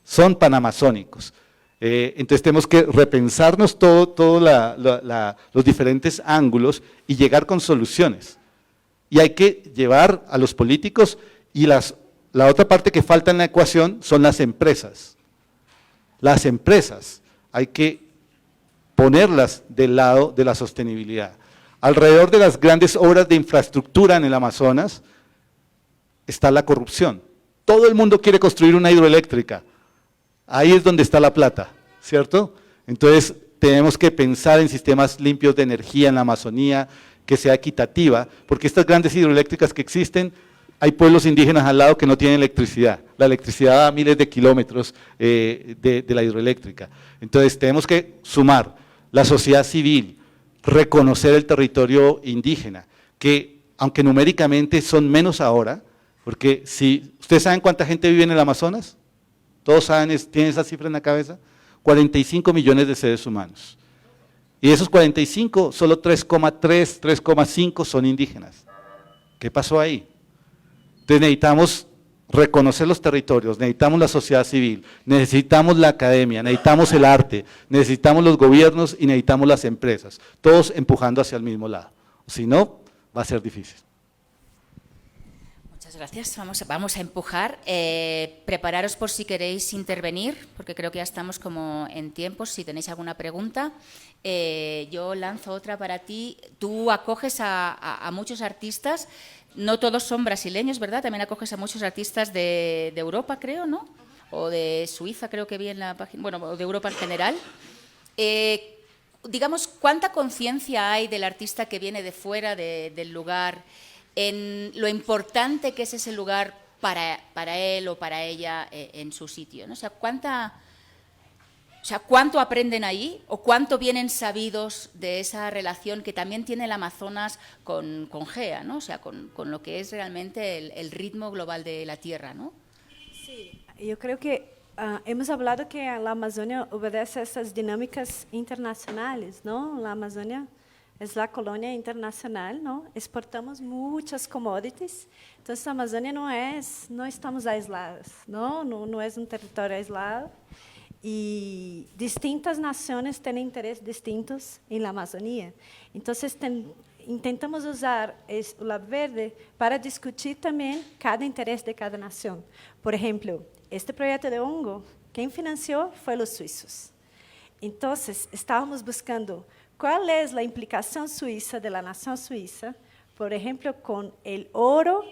son panamazónicos. Entonces tenemos que repensarnos todos los diferentes ángulos y llegar con soluciones. Y hay que llevar a los políticos, y la otra parte que falta en la ecuación son las empresas. Las empresas hay que ponerlas del lado de la sostenibilidad. Alrededor de las grandes obras de infraestructura en el Amazonas está la corrupción. Todo el mundo quiere construir una hidroeléctrica. Ahí es donde está la plata, ¿cierto? Entonces tenemos que pensar en sistemas limpios de energía en la Amazonía, que sea equitativa, porque estas grandes hidroeléctricas que existen, hay pueblos indígenas al lado que no tienen electricidad. La electricidad va a miles de kilómetros de la hidroeléctrica. Entonces tenemos que sumar la sociedad civil, reconocer el territorio indígena, que aunque numéricamente son menos ahora, porque si ustedes saben cuánta gente vive en el Amazonas, todos saben, tienen esa cifra en la cabeza, 45 millones de seres humanos. Y de esos 45, solo 3,3, 3,5 son indígenas. ¿Qué pasó ahí? Entonces necesitamos reconocer los territorios, necesitamos la sociedad civil, necesitamos la academia, necesitamos el arte, necesitamos los gobiernos y necesitamos las empresas, todos empujando hacia el mismo lado. Si no, va a ser difícil. Muchas gracias. Vamos a empujar. Prepararos por si queréis intervenir, porque creo que ya estamos como en tiempos. Si tenéis alguna pregunta, yo lanzo otra para ti. Tú acoges a muchos artistas. No todos son brasileños, ¿verdad? También acoges a muchos artistas de Europa, creo, ¿no? O de Suiza, creo que vi en la página, bueno, o de Europa en general. Digamos, ¿cuánta conciencia hay del artista que viene de fuera del lugar en lo importante que es ese lugar para él o para ella en su sitio, ¿no? O sea, ¿cuánto aprenden ahí o cuánto vienen sabidos de esa relación que también tiene el Amazonas con GEA, ¿no? O sea, con lo que es realmente el ritmo global de la Tierra, ¿no? Sí, yo creo que hemos hablado que la Amazonia obedece a esas dinámicas internacionales, ¿no? La Amazonia es la colonia internacional, ¿no? Exportamos muchas commodities, entonces la Amazonia no estamos aislados, ¿no? No es un territorio aislado. Y distintas naciones tienen intereses distintos en la Amazonía. Entonces, intentamos usar el Lab Verde para discutir también cada interés de cada nación. Por ejemplo, este proyecto de hongo, quien financió fue los suizos. Entonces, estábamos buscando cuál es la implicación suiza de la nación suiza, por ejemplo, con el oro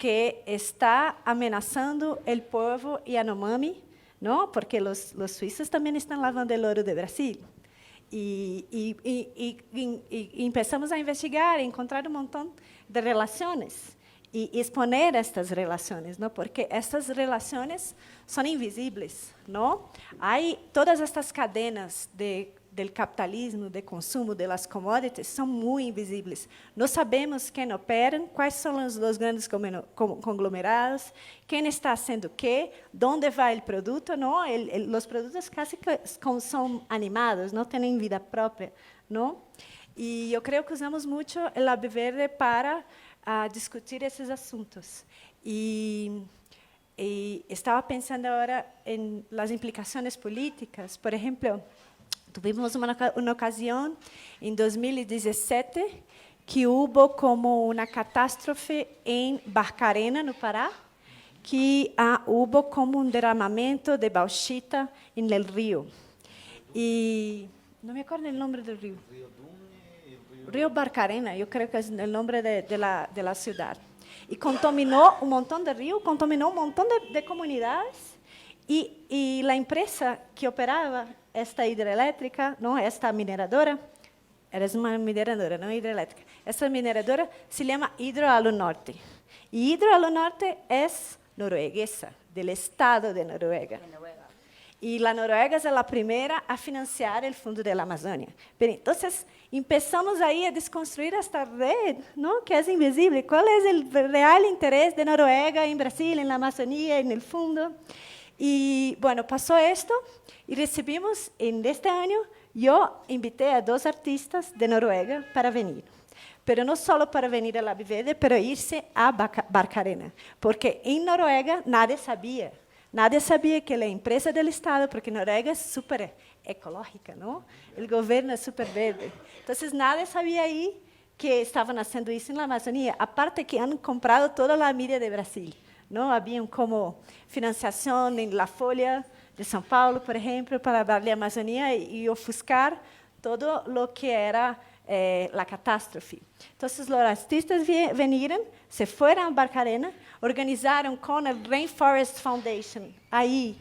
que está amenazando el pueblo Yanomami, ¿no? Porque los suizos también están lavando el oro de Brasil. Y empezamos a investigar, a encontrar un montón de relaciones y exponer estas relaciones, ¿no? Porque estas relaciones son invisibles, ¿no? Hay todas estas cadenas del capitalismo, de consumo, de las commodities, son muy invisibles. No sabemos quién operan, cuáles son los grandes conglomerados, quién está haciendo qué, dónde va el producto, ¿no? Los productos casi que son animados, no tienen vida propia, ¿no? Y yo creo que usamos mucho el Lab Verde para discutir esos asuntos. Y estaba pensando ahora en las implicaciones políticas. Por ejemplo, tuvimos una ocasión en 2017 que hubo como una catástrofe en Barcarena, no Pará, que hubo como un derramamiento de bauxita en el río. Y no me acuerdo el nombre del río. Río Barcarena, yo creo que es el nombre de la ciudad. Y contaminó un montón de ríos, contaminó un montón de comunidades. Y la empresa que operaba esta hidroeléctrica, ¿no? Esta mineradora, Era uma mineradora, não hidrelétrica. Essa mineradora se chama Hidroalunorte. E Hidroalunorte é norueguesa, do estado de Noruega. Y la Noruega es la primera a financiar el Fondo de la Amazonia. Pero entonces empezamos ahí a desconstruir esta red, ¿no? Que es invisible. ¿Cuál es el real interés de Noruega en Brasil, en la Amazonía, en el fondo? Y bueno, pasó esto y recibimos en este año, yo invité a 2 artistas de Noruega para venir. Pero no solo para venir a la Vivede, pero irse a Barcarena. Porque en Noruega nadie sabía. Nadie sabia que a empresa do Estado, porque Noruega é super ecológica, não? O governo é super verde. Então, nadie sabia aí que estavam fazendo isso na Amazônia. Aparte que han comprado toda a mídia de Brasil, não? Haviam como financiação em La Folha de São Paulo, por exemplo, para darle a Amazônia e ofuscar todo o que era a catástrofe. Então, os artistas vieram, se foram a Barcarena, organizaram com a Rainforest Foundation aí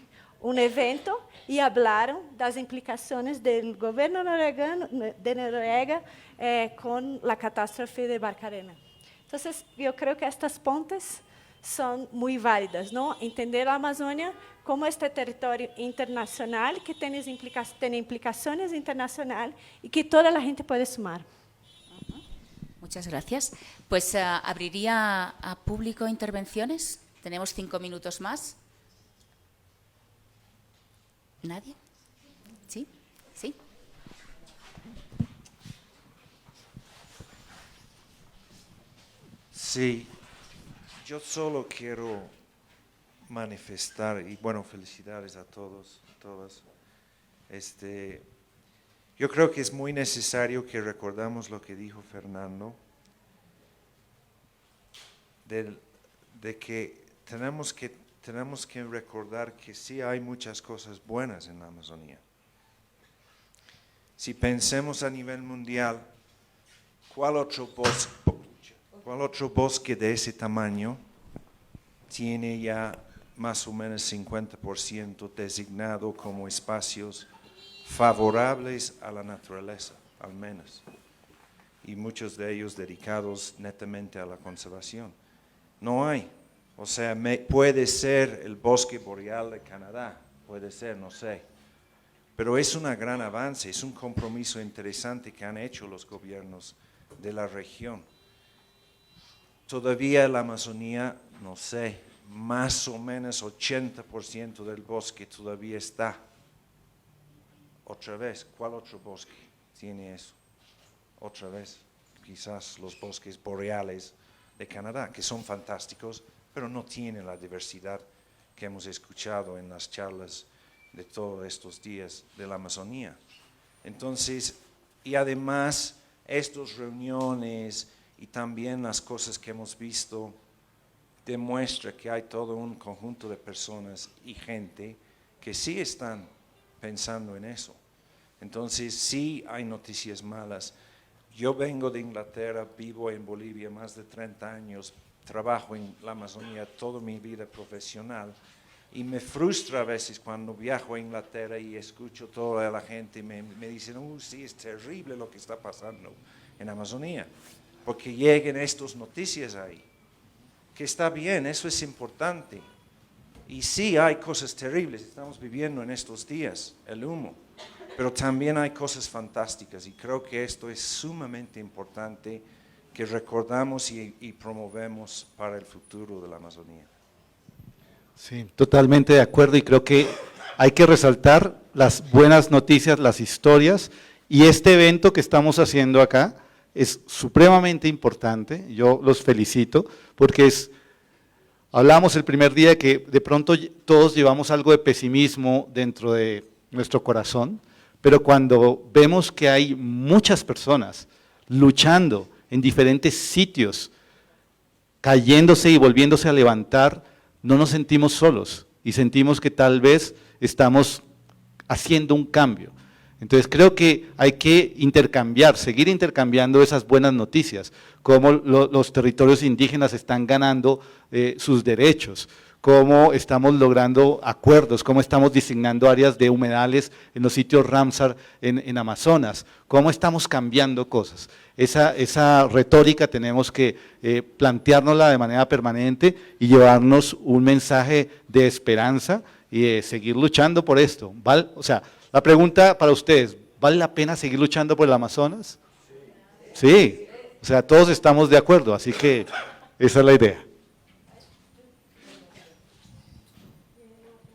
evento e falaram das implicações do governo noruegano, de Noruega com a catástrofe de Barcarena. Então, eu creio que estas pontes são muito válidas, não? Entender a Amazônia como este território internacional que tem implicações internacionais e que toda a gente pode sumar. Muchas gracias. Pues abriría a público intervenciones. Tenemos 5 minutos más. ¿Nadie? ¿Sí? ¿Sí? Sí, yo solo quiero manifestar, y bueno, felicidades a todos, todas. Yo creo que es muy necesario que recordamos lo que dijo Fernando, de que tenemos que recordar que sí hay muchas cosas buenas en la Amazonía. Si pensemos a nivel mundial, ¿cuál otro bosque de ese tamaño tiene ya más o menos 50% designado como espacios favorables a la naturaleza, al menos, y muchos de ellos dedicados netamente a la conservación? No hay. O sea, puede ser el bosque boreal de Canadá, puede ser, no sé, pero es un gran avance, es un compromiso interesante que han hecho los gobiernos de la región. Todavía la Amazonía, no sé, más o menos 80% del bosque todavía está. Otra vez, ¿cuál otro bosque tiene eso? Otra vez, quizás los bosques boreales de Canadá, que son fantásticos, pero no tienen la diversidad que hemos escuchado en las charlas de todos estos días de la Amazonía. Entonces, y además, estas reuniones y también las cosas que hemos visto demuestra que hay todo un conjunto de personas y gente que sí están pensando en eso. Entonces, sí hay noticias malas. Yo vengo de Inglaterra, vivo en Bolivia más de 30 años, trabajo en la Amazonía toda mi vida profesional y me frustra a veces cuando viajo a Inglaterra y escucho toda la gente y me dicen, sí, es terrible lo que está pasando en Amazonía, porque lleguen estas noticias ahí, que está bien, eso es importante. Y sí hay cosas terribles, estamos viviendo en estos días, el humo, pero también hay cosas fantásticas y creo que esto es sumamente importante que recordamos y promovemos para el futuro de la Amazonía. Sí, totalmente de acuerdo y creo que hay que resaltar las buenas noticias, las historias y este evento que estamos haciendo acá es supremamente importante, yo los felicito porque hablamos el primer día de que de pronto todos llevamos algo de pesimismo dentro de nuestro corazón, pero cuando vemos que hay muchas personas luchando en diferentes sitios, cayéndose y volviéndose a levantar, no nos sentimos solos y sentimos que tal vez estamos haciendo un cambio. Entonces creo que hay que intercambiar, seguir intercambiando esas buenas noticias, cómo los territorios indígenas están ganando sus derechos, cómo estamos logrando acuerdos, cómo estamos designando áreas de humedales en los sitios Ramsar en Amazonas, cómo estamos cambiando cosas. Esa retórica tenemos que planteárnosla de manera permanente y llevarnos un mensaje de esperanza y de seguir luchando por esto. O sea, la pregunta para ustedes, ¿vale la pena seguir luchando por el Amazonas? Sí, o sea, todos estamos de acuerdo, así que esa es la idea.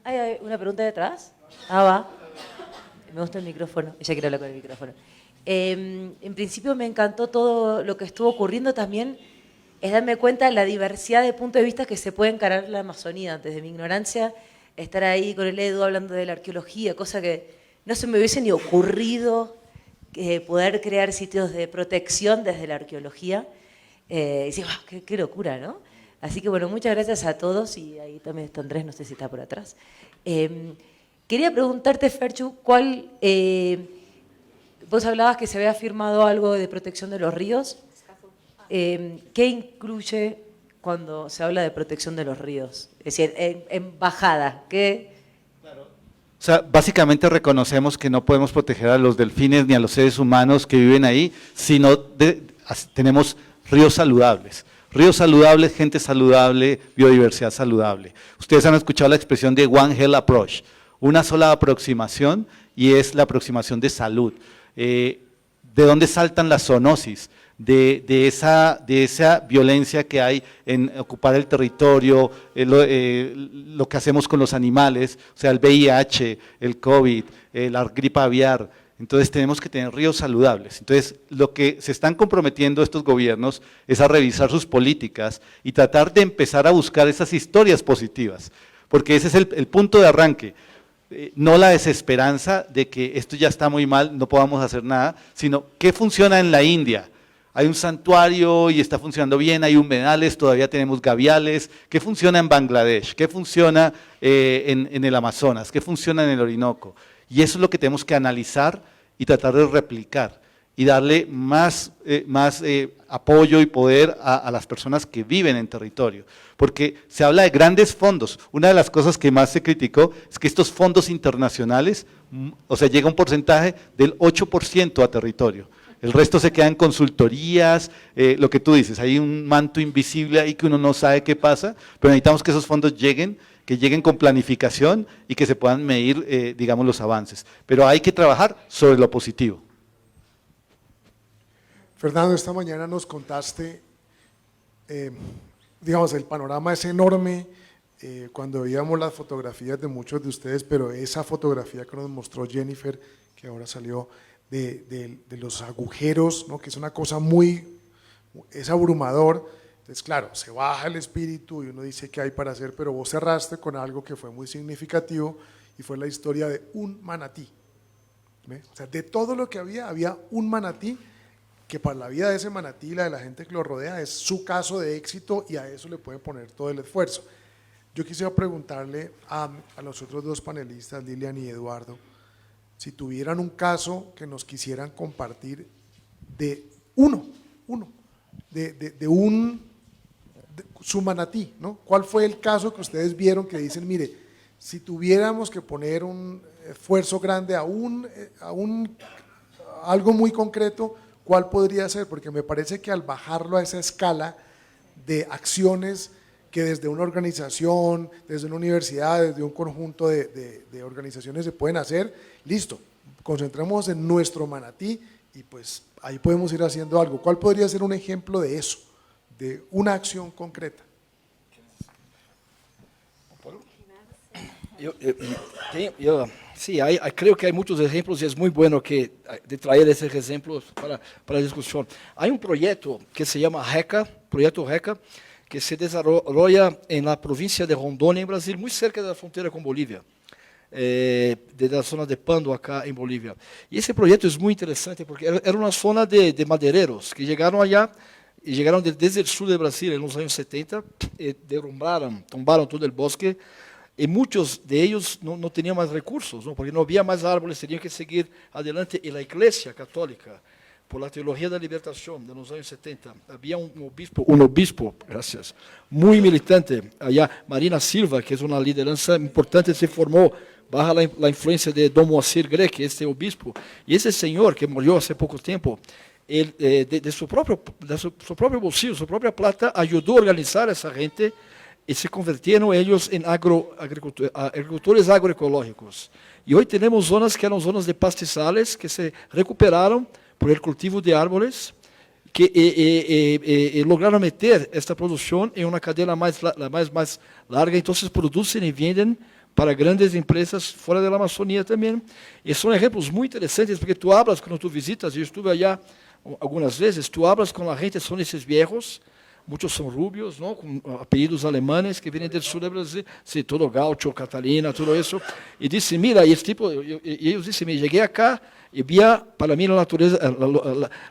¿Hay una pregunta detrás? Ah, va. Me gusta el micrófono. Ella quiere hablar con el micrófono. En principio me encantó todo lo que estuvo ocurriendo también, es darme cuenta de la diversidad de puntos de vista que se puede encarar la Amazonía. Desde mi ignorancia, estar ahí con el Edu hablando de la arqueología, cosa que no se me hubiese ni ocurrido poder crear sitios de protección desde la arqueología. Y decía, wow, qué locura, ¿no? Así que bueno, muchas gracias a todos, y ahí también está Andrés, no sé si está por atrás. Quería preguntarte, Ferchu, vos hablabas que se había firmado algo de protección de los ríos. ¿Qué incluye cuando se habla de protección de los ríos? Es decir, en bajada, ¿qué? O sea, básicamente reconocemos que no podemos proteger a los delfines ni a los seres humanos que viven ahí, sino tenemos ríos saludables. Ríos saludables, gente saludable, biodiversidad saludable. Ustedes han escuchado la expresión de One Health Approach, una sola aproximación, y es la aproximación de salud. ¿De dónde saltan las zoonosis? De esa violencia que hay en ocupar el territorio, lo que hacemos con los animales, o sea, el VIH, el COVID, la gripa aviar. Entonces tenemos que tener ríos saludables. Entonces lo que se están comprometiendo estos gobiernos es a revisar sus políticas y tratar de empezar a buscar esas historias positivas, porque ese es el punto de arranque. No la desesperanza de que esto ya está muy mal, no podamos hacer nada, sino qué funciona en la India. Hay un santuario y está funcionando bien, hay humedales, todavía tenemos gaviales. ¿Qué funciona en Bangladesh? ¿Qué funciona en el Amazonas? ¿Qué funciona en el Orinoco? Y eso es lo que tenemos que analizar y tratar de replicar y darle más apoyo y poder a las personas que viven en territorio. Porque se habla de grandes fondos. Una de las cosas que más se criticó es que estos fondos internacionales, o sea, llega un porcentaje del 8% a territorio. El resto se queda en consultorías, lo que tú dices, hay un manto invisible ahí que uno no sabe qué pasa, pero necesitamos que esos fondos lleguen, que lleguen con planificación y que se puedan medir, digamos, los avances. Pero hay que trabajar sobre lo positivo. Fernando, esta mañana nos contaste, digamos, el panorama es enorme, cuando veíamos las fotografías de muchos de ustedes, pero esa fotografía que nos mostró Jennifer, que ahora salió, de los agujeros, ¿no? Que es una cosa es abrumador. Entonces, claro, se baja el espíritu y uno dice qué hay para hacer, pero vos cerraste con algo que fue muy significativo y fue la historia de un manatí. ¿Ve? O sea, de todo lo que había un manatí, que para la vida de ese manatí y la de la gente que lo rodea es su caso de éxito, y a eso le pueden poner todo el esfuerzo. Yo quisiera preguntarle a los otros dos panelistas, Lilian y Eduardo, si tuvieran un caso que nos quisieran compartir de su manatí, ¿no? ¿Cuál fue el caso que ustedes vieron que dicen, mire, si tuviéramos que poner un esfuerzo grande a algo muy concreto, ¿cuál podría ser? Porque me parece que al bajarlo a esa escala de acciones que desde una organización, desde una universidad, desde un conjunto de organizaciones se pueden hacer, listo, concentremos en nuestro manatí y pues ahí podemos ir haciendo algo. ¿Cuál podría ser un ejemplo de eso, de una acción concreta? Sí, creo que hay muchos ejemplos y es muy bueno de traer esos ejemplos para la discusión. Hay un proyecto que se llama RECA, Proyecto RECA, que se desarrolla en la provincia de Rondônia, en Brasil, muy cerca de la frontera con Bolivia, de la zona de Pando, acá en Bolivia. Y ese proyecto es muy interesante porque era una zona de madeireros que llegaron allá, y llegaron desde el sur de Brasil en los años 70, tumbaron todo el bosque, y muchos de ellos no tenían más recursos, ¿no? Porque no había más árboles, tenían que seguir adelante, y la Iglesia Católica por la teología de la libertación de los años 70, había un obispo, gracias, muy militante, allá, Marina Silva, que es una lideranza importante, se formó bajo la influencia de Don Moacir Grec, este obispo, y ese señor que murió hace poco tiempo, él, de su propio bolsillo, su propia plata, ayudó a organizar a esa gente y se convirtieron ellos en agricultores agroecológicos. Y hoy tenemos zonas que eran zonas de pastizales que se recuperaron por el cultivo de árboles, que lograron meter esta producción en una cadena más larga, entonces producen y venden para grandes empresas fuera de la Amazonía también. Y son ejemplos muy interesantes, porque tú hablas cuando tú visitas, yo estuve allá algunas veces, tú hablas con la gente, son esos viejos, muchos son rubios, ¿no? Con apellidos alemanes que vienen del sur de Brasil, sí, todo gaucho, Catalina, todo eso, y dicen, mira, y ellos dicen, me llegué acá y vi, para mí la naturaleza,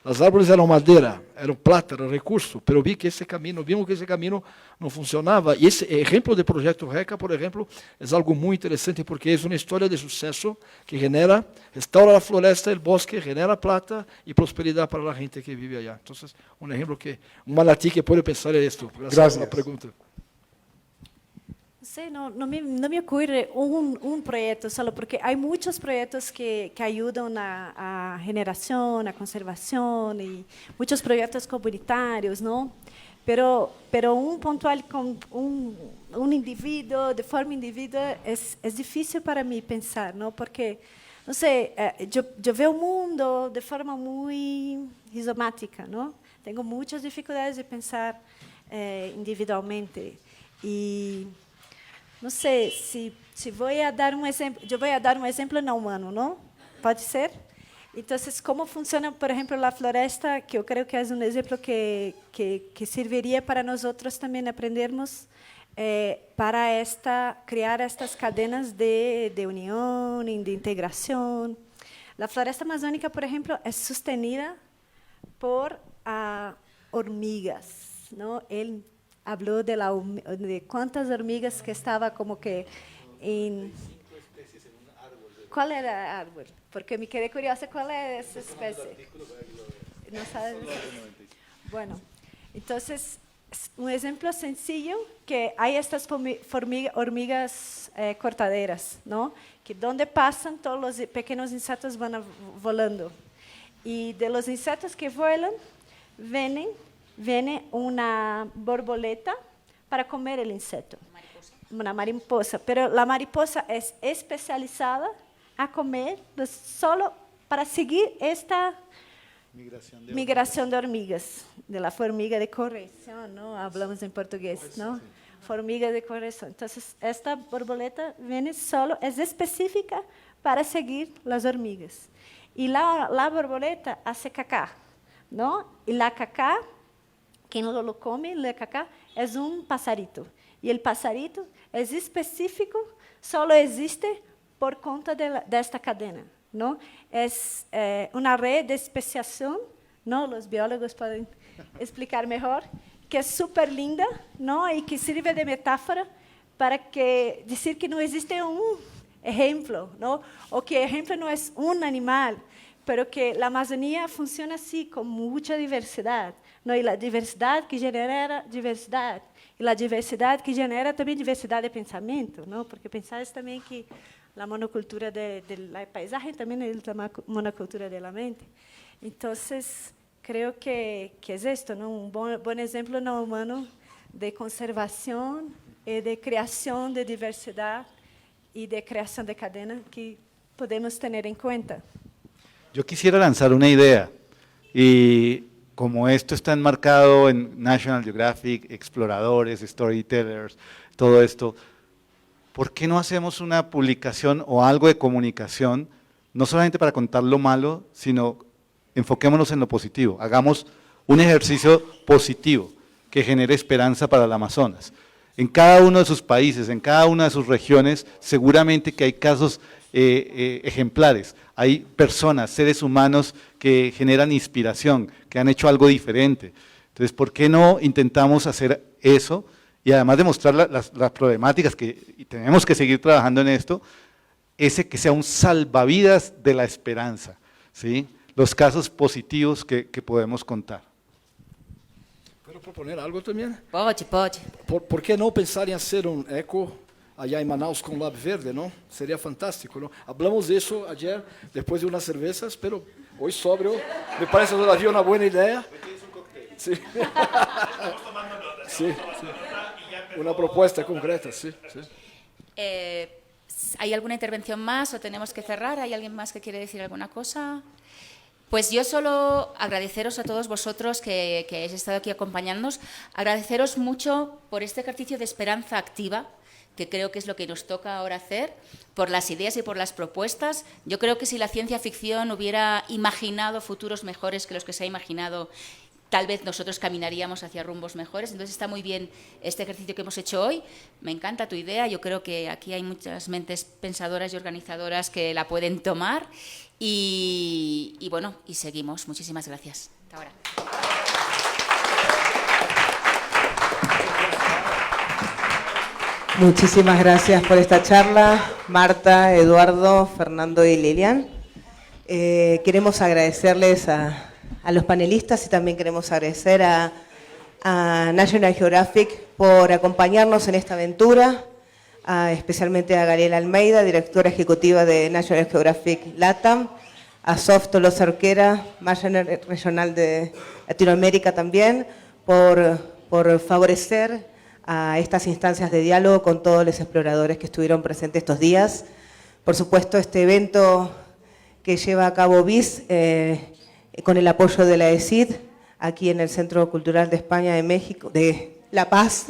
las árboles eran madera, eran plata, era recurso, pero vimos que ese camino no funcionaba. Y ese ejemplo de Proyecto RECA, por ejemplo, es algo muy interesante porque es una historia de suceso que restaura la floresta, el bosque, genera plata y prosperidad para la gente que vive allá. Entonces, un ejemplo un manatí que puede pensar en esto. Gracias por la pregunta. Sí, no me ocurre un proyecto solo, porque hay muchos proyectos que ayudan a generación, a conservación, y muchos proyectos comunitarios, ¿no? Pero un puntual con un individuo, de forma individual, es difícil para mí pensar, ¿no? Porque, no sé, yo veo el mundo de forma muy rizomática, ¿no? Tengo muchas dificultades de pensar individualmente. Y não sei se vou dar um exemplo. Eu vou dar um exemplo não humano, não? Pode ser? Então, como funciona, por exemplo, a floresta, que eu creio que é um exemplo que serviria para nós outros também aprendermos para criar estas cadenas de união, de integração. A floresta amazônica, por exemplo, é sustenida por hormigas, não? Ele habló de cuántas hormigas que estaba como que en... ¿Cuál era el árbol? Porque me quedé curiosa, ¿cuál es esa especie? ¿No sabes? Bueno, entonces, un ejemplo sencillo, que hay estas hormigas cortaderas, ¿no? Que donde pasan, todos los pequeños insectos van volando. Y de los insectos que vuelan, viene una borboleta para comer el insecto, una mariposa, pero la mariposa es especializada a comer solo para seguir esta migración de hormigas, de la formiga de corrección, ¿no? Hablamos en portugués, ¿no? Formiga de corrección. Entonces, esta borboleta viene solo, es específica para seguir las hormigas. Y la borboleta hace cacá, ¿no? Y la cacá, quem lo come, o cacá, é pasarito. E o pasarito é específico, só existe por conta desta cadena, não? É uma rede de especiação, não? Os biólogos podem explicar melhor, que é super linda, não? E que serve de metáfora para dizer que não existe um exemplo, não? Ou que exemplo não é um animal, pero que a Amazônia funciona assim, com muita diversidade. ¿No? Y la diversidad que genera diversidad, y la diversidad que genera también diversidad de pensamiento, ¿no? Porque pensar es también que la monocultura del paisaje también es la monocultura de la mente. Entonces, creo que es esto, ¿no? Un buen ejemplo no humano de conservación y de creación de diversidad y de creación de cadena que podemos tener en cuenta. Yo quisiera lanzar una idea, y como esto está enmarcado en National Geographic, exploradores, storytellers, todo esto, ¿por qué no hacemos una publicación o algo de comunicación, no solamente para contar lo malo, sino enfoquémonos en lo positivo, hagamos un ejercicio positivo que genere esperanza para el Amazonas? En cada uno de sus países, en cada una de sus regiones, seguramente que hay casos ejemplares, hay personas, seres humanos que generan inspiración, que han hecho algo diferente. Entonces, ¿por qué no intentamos hacer eso? Y además de mostrar las problemáticas y tenemos que seguir trabajando en esto, que sea un salvavidas de la esperanza, ¿sí? los casos positivos que podemos contar. ¿Puedo proponer algo también? Pode. ¿Por qué no pensar en hacer un eco allá en Manaus con Lab Verde, no? Sería fantástico, ¿no? Hablamos de eso ayer, después de unas cervezas, pero hoy sobrio, me parece todavía una buena idea. Sí. Sí, sí. Una propuesta concreta, sí. ¿Hay alguna intervención más o tenemos que cerrar? ¿Hay alguien más que quiere decir alguna cosa? Pues yo solo agradeceros a todos vosotros que hayáis estado aquí acompañándonos, agradeceros mucho por este ejercicio de esperanza activa, que creo que es lo que nos toca ahora hacer, por las ideas y por las propuestas. Yo creo que si la ciencia ficción hubiera imaginado futuros mejores que los que se ha imaginado, tal vez nosotros caminaríamos hacia rumbos mejores. Entonces está muy bien este ejercicio que hemos hecho hoy. Me encanta tu idea. Yo creo que aquí hay muchas mentes pensadoras y organizadoras que la pueden tomar. Y bueno, y seguimos. Muchísimas gracias. Hasta ahora. Muchísimas gracias por esta charla, Marta, Eduardo, Fernando y Lilian. Queremos agradecerles a los panelistas y también queremos agradecer a National Geographic por acompañarnos en esta aventura, especialmente a Gabriela Almeida, directora ejecutiva de National Geographic LATAM, a Sof Tolosa Arquera, Manager Regional de Latinoamérica también, por favorecer a estas instancias de diálogo con todos los exploradores que estuvieron presentes estos días. Por supuesto, este evento que lleva a cabo BIS, con el apoyo de la ESID, aquí en el Centro Cultural de España de México, de La Paz.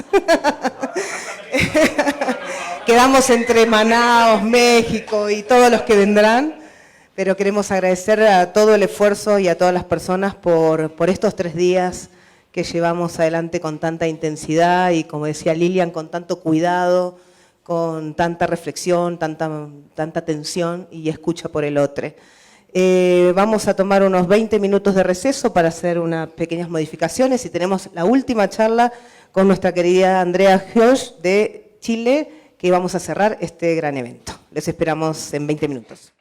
Quedamos entre Manaos, México y todos los que vendrán, pero queremos agradecer a todo el esfuerzo y a todas las personas por estos 3 días que llevamos adelante con tanta intensidad y, como decía Lilian, con tanto cuidado, con tanta reflexión, tanta atención y escucha por el otro. Vamos a tomar unos 20 minutos de receso para hacer unas pequeñas modificaciones y tenemos la última charla con nuestra querida Andrea Gioch de Chile, que vamos a cerrar este gran evento. Les esperamos en 20 minutos.